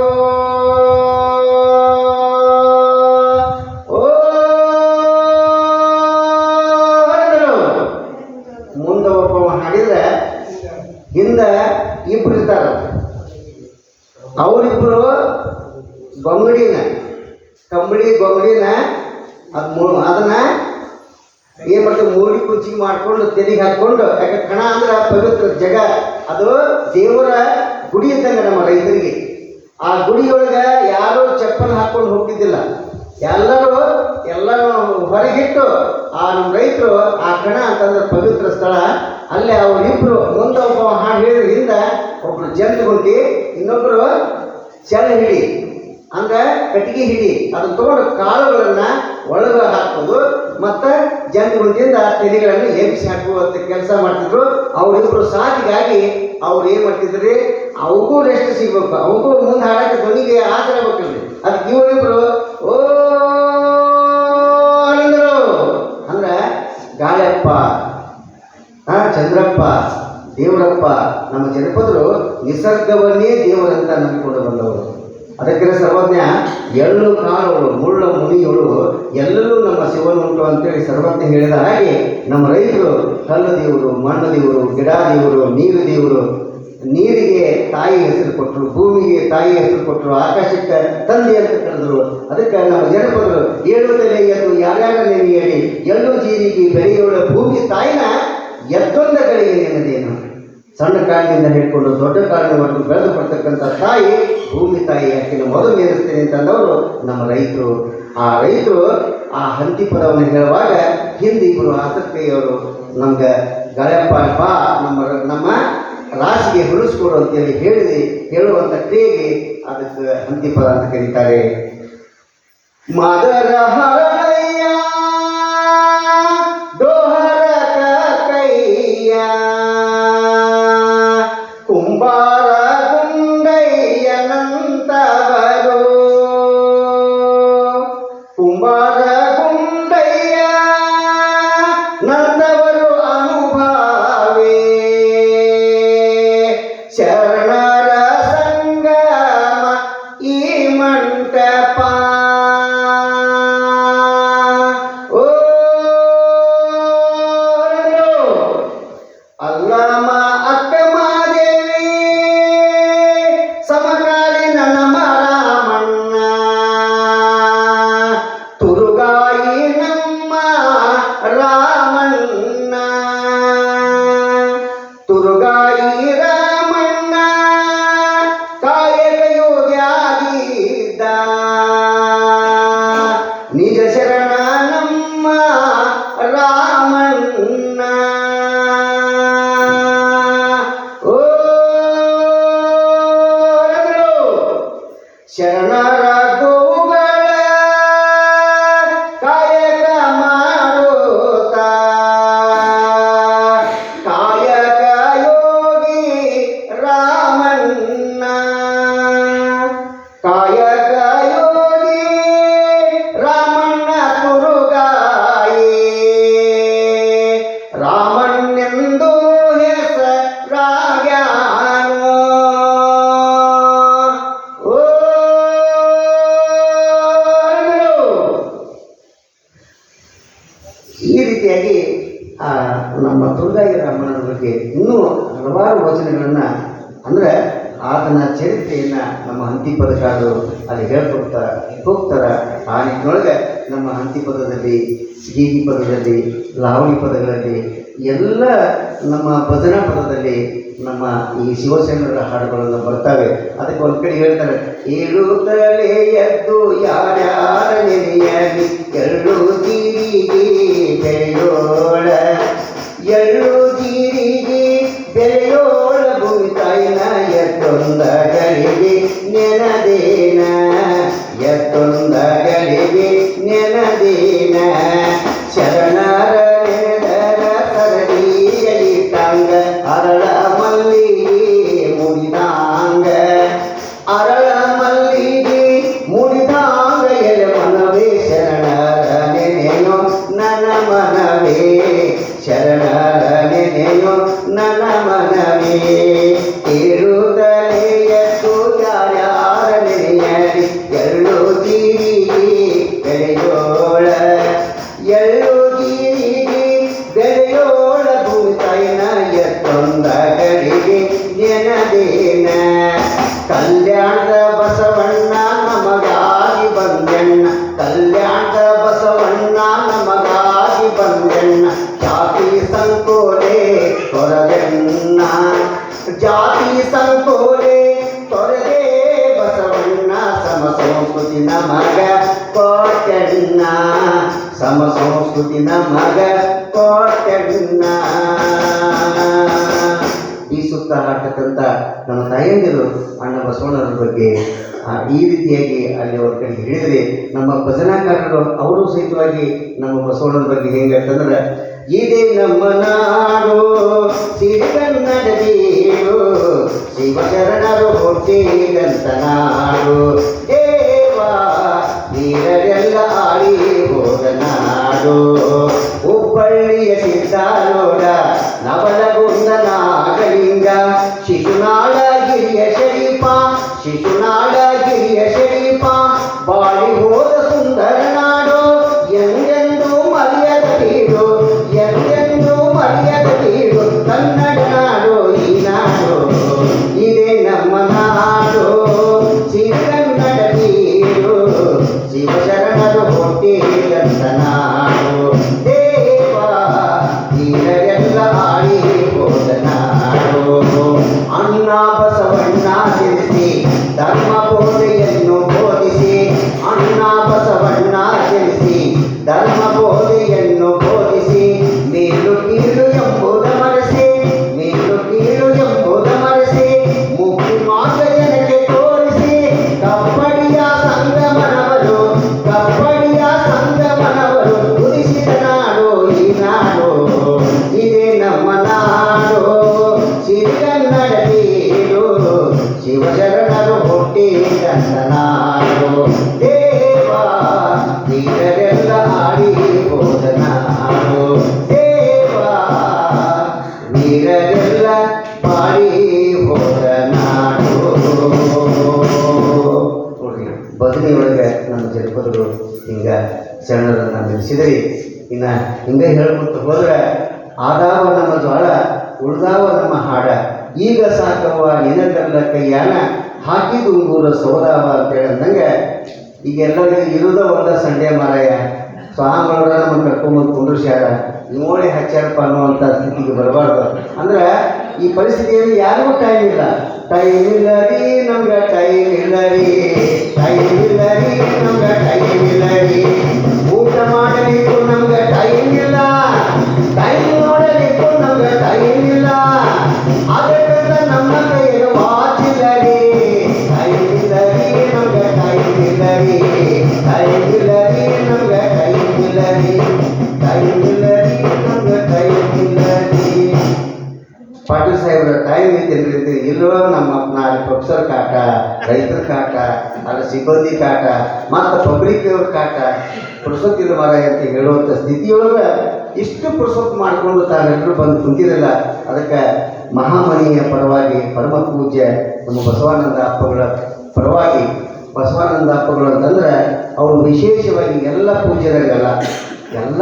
ಮುಂದೆ ಒಬ್ಬ ಹಾಡಿದ್ರೆ ಹಿಂದೆ ಇಬ್ರು ಇರ್ತಾರೆ. ಅವರಿಬ್ರು ಗೊಂಗಡಿನ ಅದನ್ನ ಏನ್ ಮಾಡ್ತಾರೆ, ಮೂಡಿ ಕುಚ್ಚಿಗೆ ಮಾಡ್ಕೊಂಡು ತೆಲಿಗೆ ಹಾಕೊಂಡು, ಯಾಕೆ ಕಣ ಅಂದ್ರೆ ಪವಿತ್ರ ಜಗ, ಅದು ದೇವರ ಗುಡಿ ಇದ್ದಂಗೆ ನಮ್ಮ ರೈತರಿಗೆ. ಆ ಗುಡಿಯೊಳಗೆ ಯಾರು ಚಪ್ಪಲ್ ಹಾಕೊಂಡು ಹೋಗ್ತಿದ್ದಿಲ್ಲ. ಎಲ್ಲರೂ ಹೊರಗಿಟ್ಟು ಆ ನಮ್ಮ ರೈತರು ಆ ಕಣ ಅಂತಂದ್ರೆ ಪವಿತ್ರ ಸ್ಥಳ. ಅಲ್ಲೇ ಅವರಿಬ್ರು ಮುಂದೆ ಒಬ್ಬ ಹಾಡು ಹೇಳಿದ್ರೆ ಹಿಂದೆ ಒಬ್ರು ಜಂತುಗುಂಟಿ, ಇನ್ನೊಬ್ರು ಚೆನ್ನ ಹಿಡಿ ಅಂದ್ರೆ ಕಟ್ಟಿಗೆ ಹಿಡಿ, ಅದನ್ನ ತಗೊಂಡು ಕಾಳುಗಳನ್ನ ಒಳಗೆ ಹಾಕೋದು ಮತ್ತು ಜಂತುಗುಂಟಿಯಿಂದ ತೆಲಿಗಳನ್ನು ಎಬ್ಬಿಸಿ ಹಾಕುವಂತ ಕೆಲಸ ಮಾಡ್ತಿದ್ರು. ಅವರಿಬ್ರು ಸಾಥಿಗಾಗಿ ಅವ್ರು ಏನ್ ಮಾಡ್ತಿದ್ರಿ, ಅವಗೂ ರೆಸ್ಟ್ ಸಿಗ್ಬೇಕು, ಅವಗೂ ಮುಂದೆ ಹಾಡಕ್ಕೆ ಧ್ವನಿಗೆ ಆಸರೆ ಬೇಕಲ್ರಿ. ಅದಕ್ಕೆ ಇವರಿಬ್ರು ಓ ಅಂದ್ರೆ ಗಾಳಿಯಪ್ಪ, ಚಂದ್ರಪ್ಪ, ದೇವರಪ್ಪ. ನಮ್ಮ ಜನಪದರು ನಿಸರ್ಗವನ್ನೇ ದೇವರಂತ ನಂಬಿಕೊಂಡು ಬಂದವರು. ಅದಕ್ಕೆ ಸರ್ವಜ್ಞ ಎಳ್ಳು ಕಾಳುಗಳು ಮುಳ್ಳ ಮುನಿಗಳು ಎಲ್ಲರೂ ನಮ್ಮ ಶಿವನುಂಟು ಅಂತೇಳಿ ಸರ್ವಜ್ಞ ಹೇಳಿದ ಹಾಗೆ ನಮ್ಮ ರೈತರು ಕಲ್ಲು ದೇವರು, ಮಣ್ಣು ದೇವರು, ಗಿಡ ದೇವರು, ನೀರು ದೇವರು. ನೀರಿಗೆ ತಾಯಿ ಹೆಸರು ಕೊಟ್ಟರು, ಭೂಮಿಗೆ ತಾಯಿ ಹೆಸರು ಕೊಟ್ಟರು, ಆಕಾಶಕ್ಕೆ ತಂದೆ ಅಂತ ಕರೆದರು. ಅದಕ್ಕೆ ನಮ್ಮ ಜನಪದರು ಏಳುತ್ತಲೇ ಎದ್ದು ಯಾರ್ಯಾರ ನೆನೆಯಡಿ ಎಳ್ಳು ಜೀರಿಗೆ ಬೆಳೆಯೋಳ ಭೂಮಿ ತಾಯಿನ ಎದ್ದೊಂದ ಗಳಿಗೆ ನೆನದೇನು. ಸಣ್ಣ ಕಾಳಿನಿಂದ ಹಿಡ್ಕೊಂಡು ದೊಡ್ಡ ಕಾಳಿನವರೆಗೂ ಬೆಳೆದು ಕೊಡ್ತಕ್ಕಂಥ ತಾಯಿ ಭೂಮಿ ತಾಯಿ ಯಾಕಿನ ಮೊದಲು ನೆನೆಸ್ತೇನೆ ಅಂತಂದವರು ನಮ್ಮ ರೈತರು. ಆ ರೈತರು ಆ ಹಂತಿ ಪದವನ್ನು ಹೇಳುವಾಗ ಹಿಂದೆ ಇಬ್ಬರು ಆಸಕ್ತಿಯವರು ನಮ್ಗೆ ಗಾಯಪ್ಪ ನಮ್ಮ ರಾಶಿಗೆ ಹುಳಿಸ್ಕೊಡು ಅಂತೇಳಿ ಹೇಳುವಂಥ ಕ್ರಿಯೆಗೆ ಅದಕ್ಕೆ ಹಂತಿ ಪದ ಅಂತ ಕರೀತಾರೆ. ಮದರ ಹರಳಯ್ಯ ಡೋಹರ ಕೈಯ ಕುಂಬಾರ ಗುಂಡಯ್ಯನಂತವರು ಕುಂಬಾರ ಗುಂಡಯ್ಯ ನಂದವರು ಅನುಭಾವೇ ಶರಣರ ಸಂಗಮ ಈ ಮಂಟಪ ರಾಮಣ್ಣೆಂದು ಹೆಸರಾಗ್ಯಾನೋ. ಓ ಈ ರೀತಿಯಾಗಿ ನಮ್ಮ ತುಳಜಾಗಿ ರಾಮಣ್ಣನ ಬಗ್ಗೆ ಇನ್ನೂ ಹಲವಾರು ವಚನಗಳನ್ನು ಅಂದರೆ ಆತನ ಚರಿತ್ರೆಯನ್ನು ನಮ್ಮ ಹಂತಿಪದಕಾರರು ಅಲ್ಲಿ ಹೋಗ್ತಾರೆ. ಆ ನಿಟ್ಟಿನೊಳಗೆ ನಮ್ಮ ಹಂತಿಪದದಲ್ಲಿ, ಗೀಗಿ ಪದದಲ್ಲಿ, ಲಾವಣಿ ಪದಗಳಲ್ಲಿ ಎಲ್ಲ ನಮ್ಮ ಭಜನಾ ಪದದಲ್ಲಿ ನಮ್ಮ ಈ ಶಿವಸೇನರ ಹಾಡುಗಳನ್ನು ಬರ್ತವೆ. ಅದಕ್ಕೆ ಒಂದು ಕಡೆ ಹೇಳ್ತಾರೆ, ಏಳುತ್ತಲೇ ಎದ್ದು ಯಾರ್ಯಾರ ನೆನೆಯಲಿ ಎಳ್ಳು ಜೀರಿಗೆ ಬೆಳೆಯೋಳ, ಎಳ್ಳು ಜೀರಿಗೆ ಬೆಳೆಯೋಳ ಭೂಮಿ ತಾಯಿನ ಎತ್ತೊಂದ ಗಳಿಗೆ ನೆನದೇನ, ಎತ್ತೊಂದ ಗಳಿಗೆ ನೆನದೇನ. ಶರಣರ ನೆನೆದರ ಸರಡಿಯಲಿಟ್ಟಂಗ ಅರಳ ಮಲ್ಲಿಗೆ ಮುಡಿದಾಂಗ, ಅರಳ ಮಲ್ಲಿಗೆ ಮುಡಿದಾಂಗ ಎಲೆ ಮನವೇ ಶರಣರ ನೆನೆಯೋ ನನ್ನ ಮನವೇ, ಶರಣರ ನೆನೆಯೋ ನನ್ನ ಮನವೇ. ಏಳುತ್ತಲೇ ಎದ್ದು ಯಾರ್ಯಾರ ನೆನೆಯಲಿ ಎಳ್ಳು ಜೀರಿಗೆ ಬೆಳೆಯೋಳ, ಎಳ್ಳು ಜೀರಿಗೆ ಬೆಳೆಯೋಳ ಭೂಮಿ ತಾಯಿನ ಎತ್ತೊಂದ ಗಳಿಗೆ ನೆನದೇನ. ಕಲ್ಯಾಣದ ಬಸವಣ್ಣ ನಮಗಾಗಿ ಬಂದೆಣ್ಣ, ಕಲ್ಯಾಣದ ಬಸವಣ್ಣ ನಮಗಾಗಿ ಬಂದೆಣ್ಣ. ಜಾತಿ ಸಂಕೋಲೆ ತೊರೆದೆಣ್ಣ, ಜಾತಿ ಸಂಕೋಲೆ ತೊರೆದೇ ಬಸವಣ್ಣ. ಸಮ ಸಂಸ್ಕೃತಿ ನಮಗ ಕೊಟ್ಟೆಣ್ಣ, ಸಮ ಸಂಸ್ಕೃತಿ ನಮಗ ಕೊಟ್ಟೆಣ್ಣ. ಈ ಸುತ್ತ ಹಾಡ್ತಕ್ಕಂಥ ನಮ್ಮ ತಾಯಂದಿರು ಅಣ್ಣ ಬಸವಣ್ಣರ ಬಗ್ಗೆ ಈ ರೀತಿಯಾಗಿ ಅಲ್ಲಿ ಅವ್ರ ಕಡೆ ಹೇಳಿದರೆ, ನಮ್ಮ ಭಜನಾಕಾರರು ಅವರು ಸಹಿತವಾಗಿ ನಮ್ಮ ಬಸವಣ್ಣನ ಬಗ್ಗೆ ಹೆಂಗೆ ಅಂತಂದ್ರೆ, ಇದೇ ನಮ್ಮ ನಾಡು ಸಿರಿಗನ್ನಡ ಬೀಡು, ಶಿವಶರಣರು ಹುಟ್ಟಿದಂತ ನಾಡು, ದೇವ ವೀರರೆಲ್ಲ ಆಳಿ ಹೋದ ನಾಡು. ಹುಬ್ಬಳ್ಳಿಯ ಸಿದ್ಧಾರೂಢ ನವಲಗುಂದ ನಾಗಲಿಂಗ, ಶಿಶುನಾಳ ಗಿರಿಯ ಶರೀಫ, ಶಿಶುನಾಳ ಗಿರಿಯ ಶರೀಫ. ಬಾಳಿ ಹೋದ ಸುಂದರ ನಾಡು, ಎಂದೆಂದು ಮರೆಯದ ಬೀಡು, ಎಂದೆಂದು ಮರೆಯದ ಬೀಡು. ಕನ್ನಡ ನಾಡು ಈ ನಾಡು, ಇದೇ ನಮ್ಮ ನಾಡು ಸಿರಿಗನ್ನಡ ಬೀಡು, ಶಿವಶರಣರು ಹುಟ್ಟಿದಂತ ನಾಡು. ದೇವ ವೀರರೆಲ್ಲ ಆಳಿ ಹೋದ ನಾಡು. ಅಣ್ಣ ಬಸವಣ್ಣ ಜನಿಸಿ ಧರ್ಮ ಬೋಧೆಯನ್ನು ಬೋಧಿಸಿ, ಅಣ್ಣ ಬಸವಣ್ಣ ಜನಿಸಿ ಧರ್ಮ ಬೋಧೆಯನ್ನು ಬೋಧಿಸಿ. ಮೇಲು ಕೀಳು ಎಂಬುದ ಮರೆಸಿ, ಮೇಲು ಕೀಳು ಎಂಬುದ ಮರೆಸಿ, ಮುಕ್ತಿ ಮಾರ್ಗ ಜನಕ್ಕೆ ತೋರಿಸಿ. ಕಪ್ಪಡಿಯ ಸಂಗಮನವರು, ಕಪ್ಪಡಿಯ ಸಂಗಮನವರು ಉಳಿಸಿದ ನಾಡು ಈ ನಾಡು, ಇದೇ ನಮ್ಮ ನಾಡು ಸಿರಿಗನ್ನಡ ಬೀಡು, ಶಿವಶರಣರು ಹುಟ್ಟಿದಂತ ನಾಡು. ದೇವ ವೀರರೆಲ್ಲ ಆಡಿ ಹೋದ ನಾಡು, ದೇವ ವೀರರೆಲ್ಲ ಬಾಡಿ ಹೋದ ನಾಡು. ನೋಡ್ರಿ, ಭಜನೆಯೊಳಗೆ ನಮ್ಮ ಜನಪದರು ಹಿಂಗ ಶರಣರನ್ನು ನೆಲೆಸಿದ್ರಿ. ಇನ್ನು ಹಿಂಗೆ ಹೇಳ್ಕೊತ ಹೋದ್ರೆ, ಆದಾವ ನಮ್ಮ ಜ್ವಾಳ ಉಳ್ದಾವ ನಮ್ಮ ಹಾಡ, ಈಗ ಸಾಕವ್ವ ನಿನಗಲ್ಲ ಕೈಯಾನ ಹಾಕಿದ ಉಂಗೂರ ಸೋದಾವ ಅಂತ ಹೇಳಂದಂಗೆ, ಈಗ ಎಲ್ಲರಿಗೂ ಇರೋದ ಒಂದ ಸಂಡೆ ಮಾರಾಯ. ಸ್ವಾಮಿಗಳವ್ರ ನಮ್ಮನ್ನು ಕರ್ಕೊಂಬಂದು ಕುಂಡ್ರಿಸ್ಯಾರ, ನೋಡೇ ಹಚ್ಚಾರಪ್ಪ ಅನ್ನುವಂಥ ಸ್ಥಿತಿಗೆ ಬರಬಾರ್ದು. ಅಂದ್ರೆ ಈ ಪರಿಸ್ಥಿತಿಯಲ್ಲಿ ಯಾರಿಗೂ ಟೈಮ್ ಇಲ್ಲ. ಟೈಮ್ ಇಲ್ಲ ರೀ ನಮ್ಗೆ, ಟೈಮ್ ಇಲ್ಲ ರೀ, ಟೈಮ್ ಇಲ್ಲ ರೀ ನಮ್ಗೆ, ಟೈಮ್ ಇಲ್ಲ ರೀ. ಊಟ ಮಾಡಲಿಕ್ಕೂ ನಮ್ಗೆ ಟೈಮ್ ಇಲ್ಲ, ಟೈಮ್ ನೋಡಲಿಕ್ಕೂ ನಮ್ಗೆ ಟೈಮ್ ಇಲ್ಲ. ಅದಕ್ಕಿಂತ ನಮ್ಮ ಕೈಯಲ್ಲಿ ವಾಚ್ ಇಲ್ಲ ರೀ, ಟೈಮ್ ಇಲ್ಲ ರೀ ನಮ್ಗೆ, ಟೈಮ್ ಇಲ್ಲ ರೀ, ಟೈಮ್ ಇಲ್ಲ ರೀ ನಮ್ಗೆ, ಟೈಮ್ ಇಲ್ಲ ರೀ, ಟೈಮ್ ಇಲ್ಲ ರೀ ನಮ್ಗೆ, ಟೈಮ್ ಇಲ್ಲ ರೀ. ಪಾಟೀಲ್ ಸಾಹೇಬ್ರ ಟೈಮ್ ಐತೆ ಇಲ್ಲೋ ನಮ್ಮ ನಾಳೆ ಪ್ರೊಫೆಸರ್ ಕಾಟ, ರೈತರ ಕಾಟ, ಅಲ್ಲ ಸಿಬ್ಬಂದಿ ಕಾಟ, ಮತ್ತು ಪಬ್ಲಿಕ್ ಅವ್ರ ಕಾಟ, ಪುರುಷೋತ್ತಿನ ಮರ ಅಂತ ಹೇಳುವಂಥ ಸ್ಥಿತಿಯೊಳಗೆ ಇಷ್ಟು ಪುರುಸೊತ್ತು ಮಾಡಿಕೊಂಡು ತಾವೆಲ್ಲರೂ ಬಂದು ಕುಂತಿರಲ್ಲ, ಅದಕ್ಕೆ ಮಹಾಮನಿಯ ಪರವಾಗಿ ಪರಮ ಪೂಜ್ಯ ನಮ್ಮ ಬಸವಾನಂದ ಅಪ್ಪಗಳ ಪರವಾಗಿ, ಬಸವಾನಂದ ಅಪ್ಪಗಳು ಅಂತಂದ್ರೆ ಅವರು ವಿಶೇಷವಾಗಿ ಎಲ್ಲ ಪೂಜ್ಯರಾಗಲ್ಲ, ಎಲ್ಲ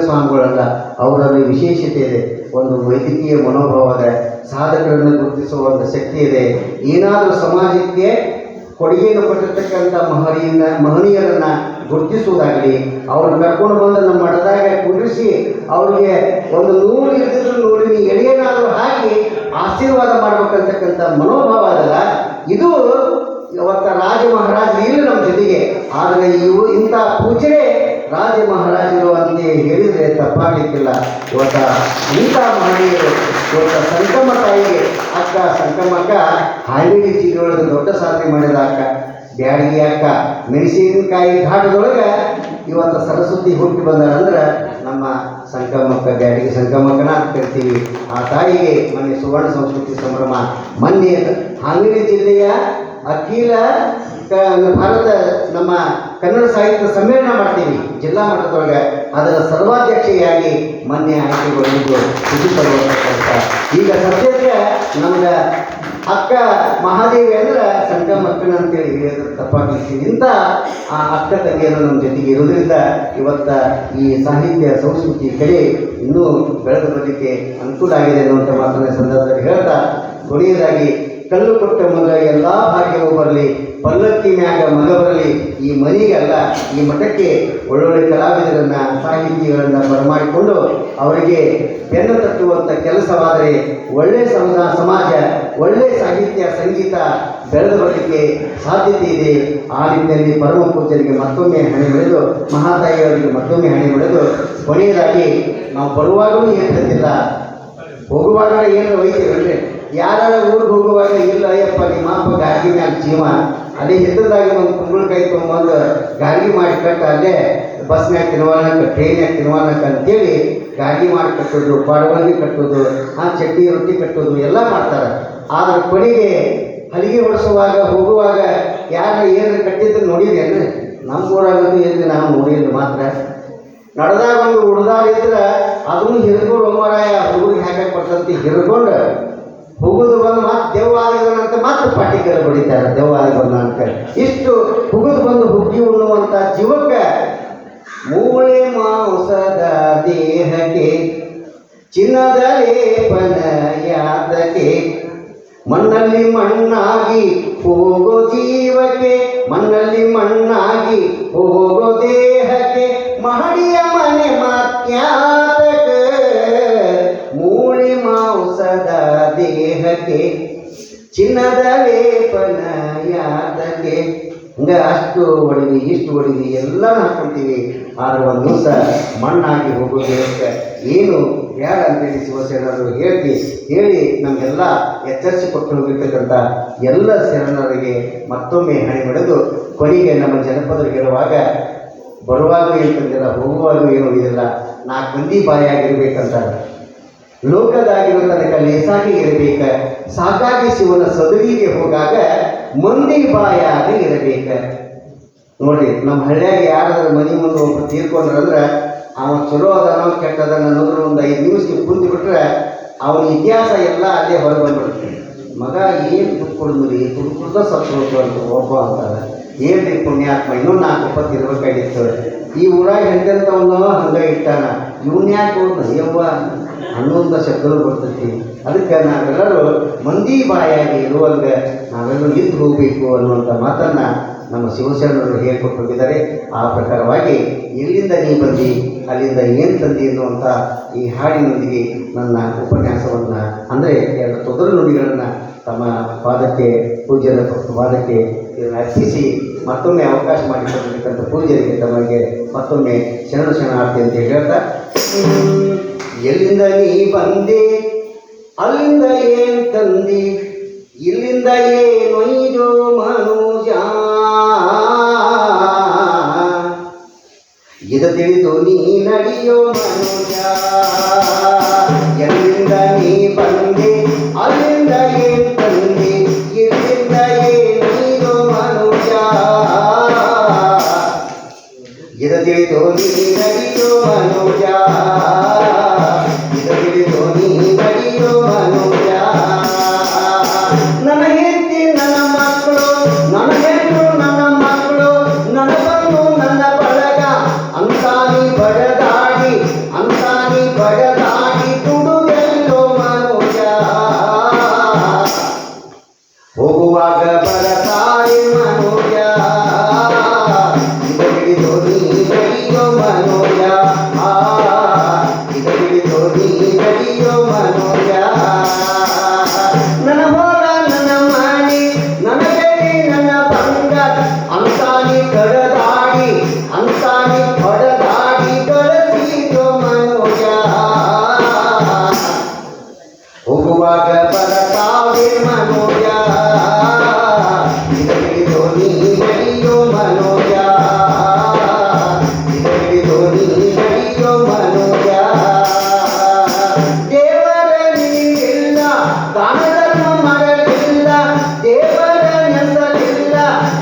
ಸ್ವಾಮಿಗಳಲ್ಲ, ಅವರಲ್ಲಿ ವಿಶೇಷತೆ ಇದೆ. ಒಂದು ವೈದ್ಯಕೀಯ ಮನೋಭಾವದ ಸಾಧಕರನ್ನು ಗುರುತಿಸುವ ಒಂದು ಶಕ್ತಿ ಇದೆ. ಏನಾದರೂ ಸಮಾಜಕ್ಕೆ ಕೊಡುಗೆಯನ್ನು ಕೊಟ್ಟಿರ್ತಕ್ಕಂಥ ಮಹನೀಯರನ್ನು ಗುರುತಿಸುವುದಾಗಲಿ, ಅವ್ರನ್ನ ಕರ್ಕೊಂಡು ಬಂದು ನಮ್ಮ ಮಠದಾಗ ಕುಂಡಿಸಿ ಅವ್ರಿಗೆ ಒಂದು 100 ಇದ್ದಿದ್ರು 100 ಎಳೆಯನಾದರೂ ಹಾಕಿ ಆಶೀರ್ವಾದ ಮಾಡ್ಬೇಕಂತಕ್ಕಂಥ ಮನೋಭಾವ ಅದಲ್ಲ, ಇದು ಇವತ್ತ ರಾಜ ಮಹಾರಾಜರು ಇಲ್ಲ ನಮ್ಮ ಜೊತೆಗೆ. ಆದರೆ ಇಂಥ ಪೂಜೆ ರಾಜ ಮಹಾರಾಜರು ಅಂತ ಹೇಳಿದರೆ ತಪ್ಪಾಗಲಿಕ್ಕಿಲ್ಲ. ಇವತ್ತ ಇಂಥ ಮಹನೀಯರು, ಇವತ್ತ ಸಂಕಮ್ಮ ತಾಯಿಗೆ ಅಕ್ಕ ಸಂಕಮ್ಮಕ್ಕ ಹಾವೇರಿ ಜಿಲ್ಲೆಯೊಳಗೆ ದೊಡ್ಡ ಸಾಧನೆ ಮಾಡಿದ ಅಕ್ಕ, ಬ್ಯಾಡಗಿ ಅಕ್ಕ ಮೆಣಸಿನಕಾಯಿ ಘಾಟದೊಳಗೆ ಇವತ್ತು ಸರಸ್ವತಿ ಹುಟ್ಟಿ ಬಂದಾಳಂದ್ರೆ ನಮ್ಮ ಸಂಕಮ್ಮಕ್ಕ, ಬ್ಯಾಡಗಿ ಸಂಕಮ್ಮಕ್ಕನ ಅಂತ ಕರಿತೀವಿ. ಆ ತಾಯಿಗೆ ಮೊನ್ನೆ ಸುವರ್ಣ ಸಂಸ್ಕೃತಿ ಸಂಭ್ರಮ, ಮೊನ್ನೆ ಹಾವೇರಿ ಜಿಲ್ಲೆಯ ಅಖಿಲ ಭಾರತ ನಮ್ಮ ಕನ್ನಡ ಸಾಹಿತ್ಯ ಸಮ್ಮೇಳನ ಮಾಡ್ತೀವಿ ಜಿಲ್ಲಾ ಮಟ್ಟದೊಳಗೆ, ಅದರ ಸರ್ವಾಧ್ಯಕ್ಷೆಯಾಗಿ ಮೊನ್ನೆ ಆಯ್ಕೆಗೊಂಡಿದ್ದು ಖುಷಿ ಪಡುವಂಥ. ಈಗ ಸದ್ಯಕ್ಕೆ ನಮ್ಗೆ ಅಕ್ಕ ಮಹಾದೇವಿ ಅಂದ್ರೆ ಸಂಕಮ್ಮಕ್ಕನ ಅಂತೇಳಿ ಹೇಳಿದ್ರೆ ತಪ್ಪಾಗ್ಲಿಕ್ಕೆ, ಇಂಥ ಆ ಅಕ್ಕ ತಂಗಿಯರು ನಮ್ಮ ಜೊತೆಗೆ ಇರೋದ್ರಿಂದ ಇವತ್ತ ಈ ಸಾಹಿತ್ಯ ಸಂಸ್ಕೃತಿ ಕಡೆ ಇನ್ನೂ ಬೆಳೆದು ಬರಲಿಕ್ಕೆ ಅನುಕೂಲ ಆಗಿದೆ ಅನ್ನುವಂಥ ಮಾತನ್ನ ಸಂದರ್ಭದಲ್ಲಿ ಹೇಳ್ತಾ, ಕೊನೆಯದಾಗಿ ಕಲ್ಲು ಕೊಟ್ಟ ಮಗ ಎಲ್ಲ ಭಾಗ್ಯವೂ ಬರಲಿ, ಪಲ್ಲಕ್ಕಿ ಮ್ಯಾಗ ಮಗ ಬರಲಿ, ಈ ಮನೆಗೆಲ್ಲ ಈ ಮಠಕ್ಕೆ ಒಳ್ಳೊಳ್ಳೆ ಕಲಾವಿದರನ್ನು ಸಾಹಿತಿಗಳನ್ನು ಬರಮಾಡಿಕೊಂಡು ಅವರಿಗೆ ಬೆನ್ನು ತಟ್ಟುವಂಥ ಕೆಲಸವಾದರೆ ಒಳ್ಳೆ ಸಮಾಜ, ಒಳ್ಳೆ ಸಾಹಿತ್ಯ ಸಂಗೀತ ಬೆಳೆದು ಬರಲಿಕ್ಕೆ ಸಾಧ್ಯತೆ ಇದೆ. ಆ ನಿಟ್ಟಿನಲ್ಲಿ ಪರಮ ಪೂಜ್ಯರಿಗೆ ಮತ್ತೊಮ್ಮೆ ಹಣೆ ಬೆಳೆದು, ಮಹಾತಾಯಿಯವರಿಗೆ ಮತ್ತೊಮ್ಮೆ ಹಣೆ ಬೆಳೆದು, ಕೊನೆಯದಾಗಿ ನಾವು ಬರುವಾಗಲೂ ಏನು ತಂದಿಲ್ಲ, ಹೋಗುವಾಗ ಏನು ಒಯ್ತೀರಲ್ರಿ, ಯಾರು ಊರಿಗೆ ಹೋಗುವಾಗ ಇಲ್ಲ ಅಯ್ಯಪ್ಪ ನಿಮ್ಮ ಅಪ್ಪ ಗಾಡಿ ಮ್ಯಾಲ ಜೀವ, ಅಲ್ಲೇ ಹಿತ್ತದಾಗಿ ಒಂದು ಕುಂಬಳಕಾಯಿ ತೊಗೊಂಬಂದು ಗಾಡಿ ಮಾಡಿ ಕಟ್ಟ, ಅಲ್ಲೇ ಬಸ್ನ್ಯಾಗ ತಿನ್ವಾನಕ್ಕೆ ಟ್ರೈನ್ಯಾಗ ತಿನ್ವಾನಕ್ಕೆ ಅಂತೇಳಿ ಗಾಡಿ ಮಾಡಿ ಕಟ್ಟೋದು, ಪಾಡವಾಗಿ ಕಟ್ಟೋದು, ಚಟ್ನಿ ರೊಟ್ಟಿ ಕಟ್ಟೋದು ಎಲ್ಲ ಮಾಡ್ತಾರೆ. ಆದರೆ ಕೊನೆಗೆ ಹಲಿಗೆ ಹೊಡಿಸುವಾಗ ಹೋಗುವಾಗ ಯಾರು ಏನು ಕಟ್ಟಿದ್ರು ನೋಡಿದೇನು? ನಮ್ಮ ಊರಾಗಂತೂ ಏನು ನಾವು ನೋಡಿಲ್ಲ. ಮಾತ್ರ ನಡೆದಾಗ ಒಂದು ಉಡ್ದಾಡಿದ್ರೆ ಅದನ್ನು ಹಿರ್ಕೊಂಡು ಒಮ್ಮರಾಯ ಹುಡುಗರಿಗೆ ಹಾಕಕ್ಕೆ ಬರ್ತಂತೆ, ಹಿರ್ಕೊಂಡು ಹುಗುದು ಬಂದು ಮತ್ತೆ ದೆವ್ವಾದಿಗಳಂತ ಮತ್ತೆ ಪಾಟಿಕರು ಹೊಡಿತಾರೆ, ದೆವ್ವಾದಿಗಳನ್ನ ಅಂತೇಳಿ. ಇಷ್ಟು ಹುಗುದು ಬಂದು ಹುಗ್ಗಿ ಉಣ್ಣುವಂಥ ಜೀವಕ್ಕೆ ಮೂಳೆ ಮಾಂಸದ ದೇಹಕ್ಕೆ ಚಿನ್ನದ ಲೇಪನ ಯಾತಕ್ಕೆ, ಮಣ್ಣಲ್ಲಿ ಮಣ್ಣಾಗಿ ಹೋಗೋ ಜೀವಕ್ಕೆ, ಮಣ್ಣಲ್ಲಿ ಮಣ್ಣಾಗಿ ಹೋಗೋ ದೇಹಕ್ಕೆ, ಮಹಡಿಯ ಮನೆ ಮಾತ್ಯಾತಕ, ಮೂಳೆ ಮಾಂಸದ ದೇಹಕ್ಕೆ ಚಿನ್ನದ ಲೇಪನ ಯಾತಕ್ಕೆ. ಹಂಗೆ ಅಷ್ಟು ಹೊಡಿವಿ ಇಷ್ಟು ಹೊಡಿವಿ ಎಲ್ಲ ಹಾಕ್ಕೊಳ್ತೀವಿ, ಆದರೆ ಒಂದು ದಿವಸ ಮಣ್ಣಾಗಿ ಹೋಗೋ ದೇಹಕ್ಕೆ ಏನು ಬೇಡ ಅಂತೇಳಿ ಶಿವಶರಣರು ಹೇಳಿ ನಮಗೆಲ್ಲ ಎಚ್ಚರಿಸಿ ಕೊಟ್ಟು ಹೋಗಿರ್ತಕ್ಕಂಥ ಎಲ್ಲ ಶರಣರಿಗೆ ಮತ್ತೊಮ್ಮೆ ಹಣೆ ಬೆಳೆದು, ಕೊನೆಗೆ ನಮ್ಮ ಜನಪದರು ಹೇಳುವಾಗ ಬರುವಾಗ ಏನು ತಂದಿಲ್ಲ, ಹೋಗುವಾಗ ಏನು ಇದಿಲ್ಲ, 4 ಮಂದಿ ಬಾಯಾಗಿರ್ಬೇಕಂತಾರೆ. ಲೋಕದಾಗಿರೋ ತನಕ ಲೇಸಾಗಿ ಇರಬೇಕ, ಸಾಕಾಗಿ ಶಿವನ ಸದುವಿಗೆ ಹೋಗಾಗ ಮಂದಿ ಬಾಯಾಗಿ ಇರಬೇಕ. ನೋಡ್ರಿ, ನಮ್ಮ ಹಳ್ಳಿಯಾಗ ಯಾರಾದ್ರೂ ಮನೆ ಮುಂದೆ ಒಬ್ಬ ತೀರ್ಕೊಂಡ್ರಂದ್ರೆ ಅವ ಚಲೋ ಅದನೋ ಕೆಟ್ಟದನ್ನ ಅನ್ನೋದ್ರ ಒಂದು 5 ನಿಮಿಷಕ್ಕೆ ಕುಂತು ಬಿಟ್ರೆ ಅವನ ಇತಿಹಾಸ ಎಲ್ಲ ಅಲ್ಲೇ ಹೊರಗೆ ಬಂದ್ಬಿಡ್ತೀವಿ. ಮಗ ಏನು ದುಡ್ಡು ಕೊಡಿದ್ರಿ, ದುಡ್ಡು ಕೊಡ್ದ ಸತ್ತು ಅಂತ ಒಬ್ಬ ಅಂತಾರೆ. ಏನ್ರಿ ಪುಣ್ಯಾತ್ಮ, ಇನ್ನೂ 4 ಒಪ್ಪತ್ತು ಇರ್ಬೇಕಾಗಿತ್ತು. ಈ ಊರಾಗ ಹೆಂಗಂತವನು ಹಂಗೆ ಇಟ್ಟಾನ, ಇವನ್ ಯಾಕೆ ಯವ್ವ ಅನ್ನೋಂಥ ಶಬ್ದಗಳು ಬರ್ತೈತಿ. ಅದಕ್ಕೆ ನಾವೆಲ್ಲರೂ ಮಂದಿ ಬಾಯಾಗಿ ಇರುವಂಗೆ ನಾವೆಲ್ಲರೂ ನಿಂತು ಹೋಗಬೇಕು ಅನ್ನುವಂಥ ಮಾತನ್ನು ನಮ್ಮ ಶಿವಶರಣರು ಹೇಳ್ಕೊಟ್ಟು ಹೋಗಿದ್ದಾರೆ. ಆ ಪ್ರಕಾರವಾಗಿ ಎಲ್ಲಿಂದ ನೀ ಬಂದಿ, ಅಲ್ಲಿಂದ ಏನು ತಂದಿ ಎನ್ನುವಂಥ ಈ ಹಾಡಿನೊಂದಿಗೆ ನನ್ನ ಉಪನ್ಯಾಸವನ್ನು ಅಂದರೆ 2 ತೊದಲು ನುಡಿಗಳನ್ನು ತಮ್ಮ ಪಾದಕ್ಕೆ, ಪೂಜ್ಯರ ಪಾದಕ್ಕೆ ಅರ್ಪಿಸಿ ಮತ್ತೊಮ್ಮೆ ಅವಕಾಶ ಮಾಡಿಕೊಟ್ಟಿರ್ತಕ್ಕಂಥ ಪೂಜ್ಯರಿಗೆ ತಮಗೆ ಮತ್ತೊಮ್ಮೆ ಶರಣಾರ್ಥಿ ಅಂತ ಹೇಳ್ತಾ, ಎಲ್ಲಿಂದ ನೀ ಬಂದೆ, ಅಲ್ಲಿಂದ ಏನು ತಂದಿ, ಇಲ್ಲಿಂದ ಏನೊಯ್ದೋ ಮನುಜ, ಇದು ತಿಳಿದು ನೀ ನಡೆಯೋ ಮನುಜ. ಎಲ್ಲಿಂದ ನೀ ಬಂದೆ, ಅಲ್ಲಿಂದ ಏನು ತಂದೆ, ಇಲ್ಲಿಂದ ಏನೊಯ್ದೋ ಮನುಜ, ಇದು ತಿಳಿದು ನೀ ನಡೆಯೋ ಮನುಜ. ತಿಳಿದೋ ಮನೋಜ ನನ್ನ ಹೊಲ ನನ್ನ ಮನೆ ನನ್ನ ಗೆಳಿ ನನ್ನ ಬಂಗ ಅಂತಾನಿ ಕಡದಾಡಿ ಕಳಿಸಿದೋ ಮನೋಜ ಹೋಗುವಾಗ ಬರತಾವೆ ಮನೋಜ ತಿಳಿದೋ ನೀ ನಡೆಯೋ ಮನೋಜ ತಿಳಿದೋ ನೀ ನಡೆಯೋ ಮನೋಜ ದೇವರ ನೀರಿಲ್ಲ ದಾನ ಧರ್ಮ ಮಾಡಲಿಲ್ಲ ದೇವರ ನೆಸಲಿಲ್ಲ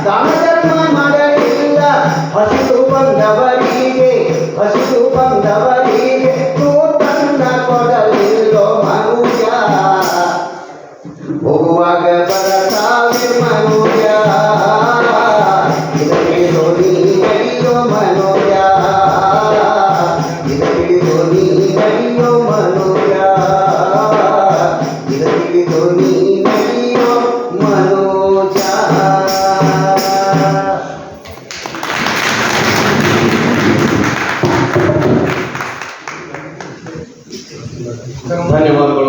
ದಾನ ಧರ್ಮ ಮಾಡಲಿಲ್ಲ ಹಸಿದು ಬಂದವರಿಗೆ ತನ್ನ ಕೊಡಲಿಲ್ಲೋ ಮನುಜ ಹೋಗುವಾಗ ಬರತಾವೆ ಮನುಜ ಇದೋ ನೀ ನಡೆಯೋ ಮನುಜ ಇದೋ ನೀ ನಡೆಯೋ ಮನುಜ ಇದೋ ನೀ ನಡೆಯೋ ಮನೋಜ. ಧನ್ಯವಾದಗಳು.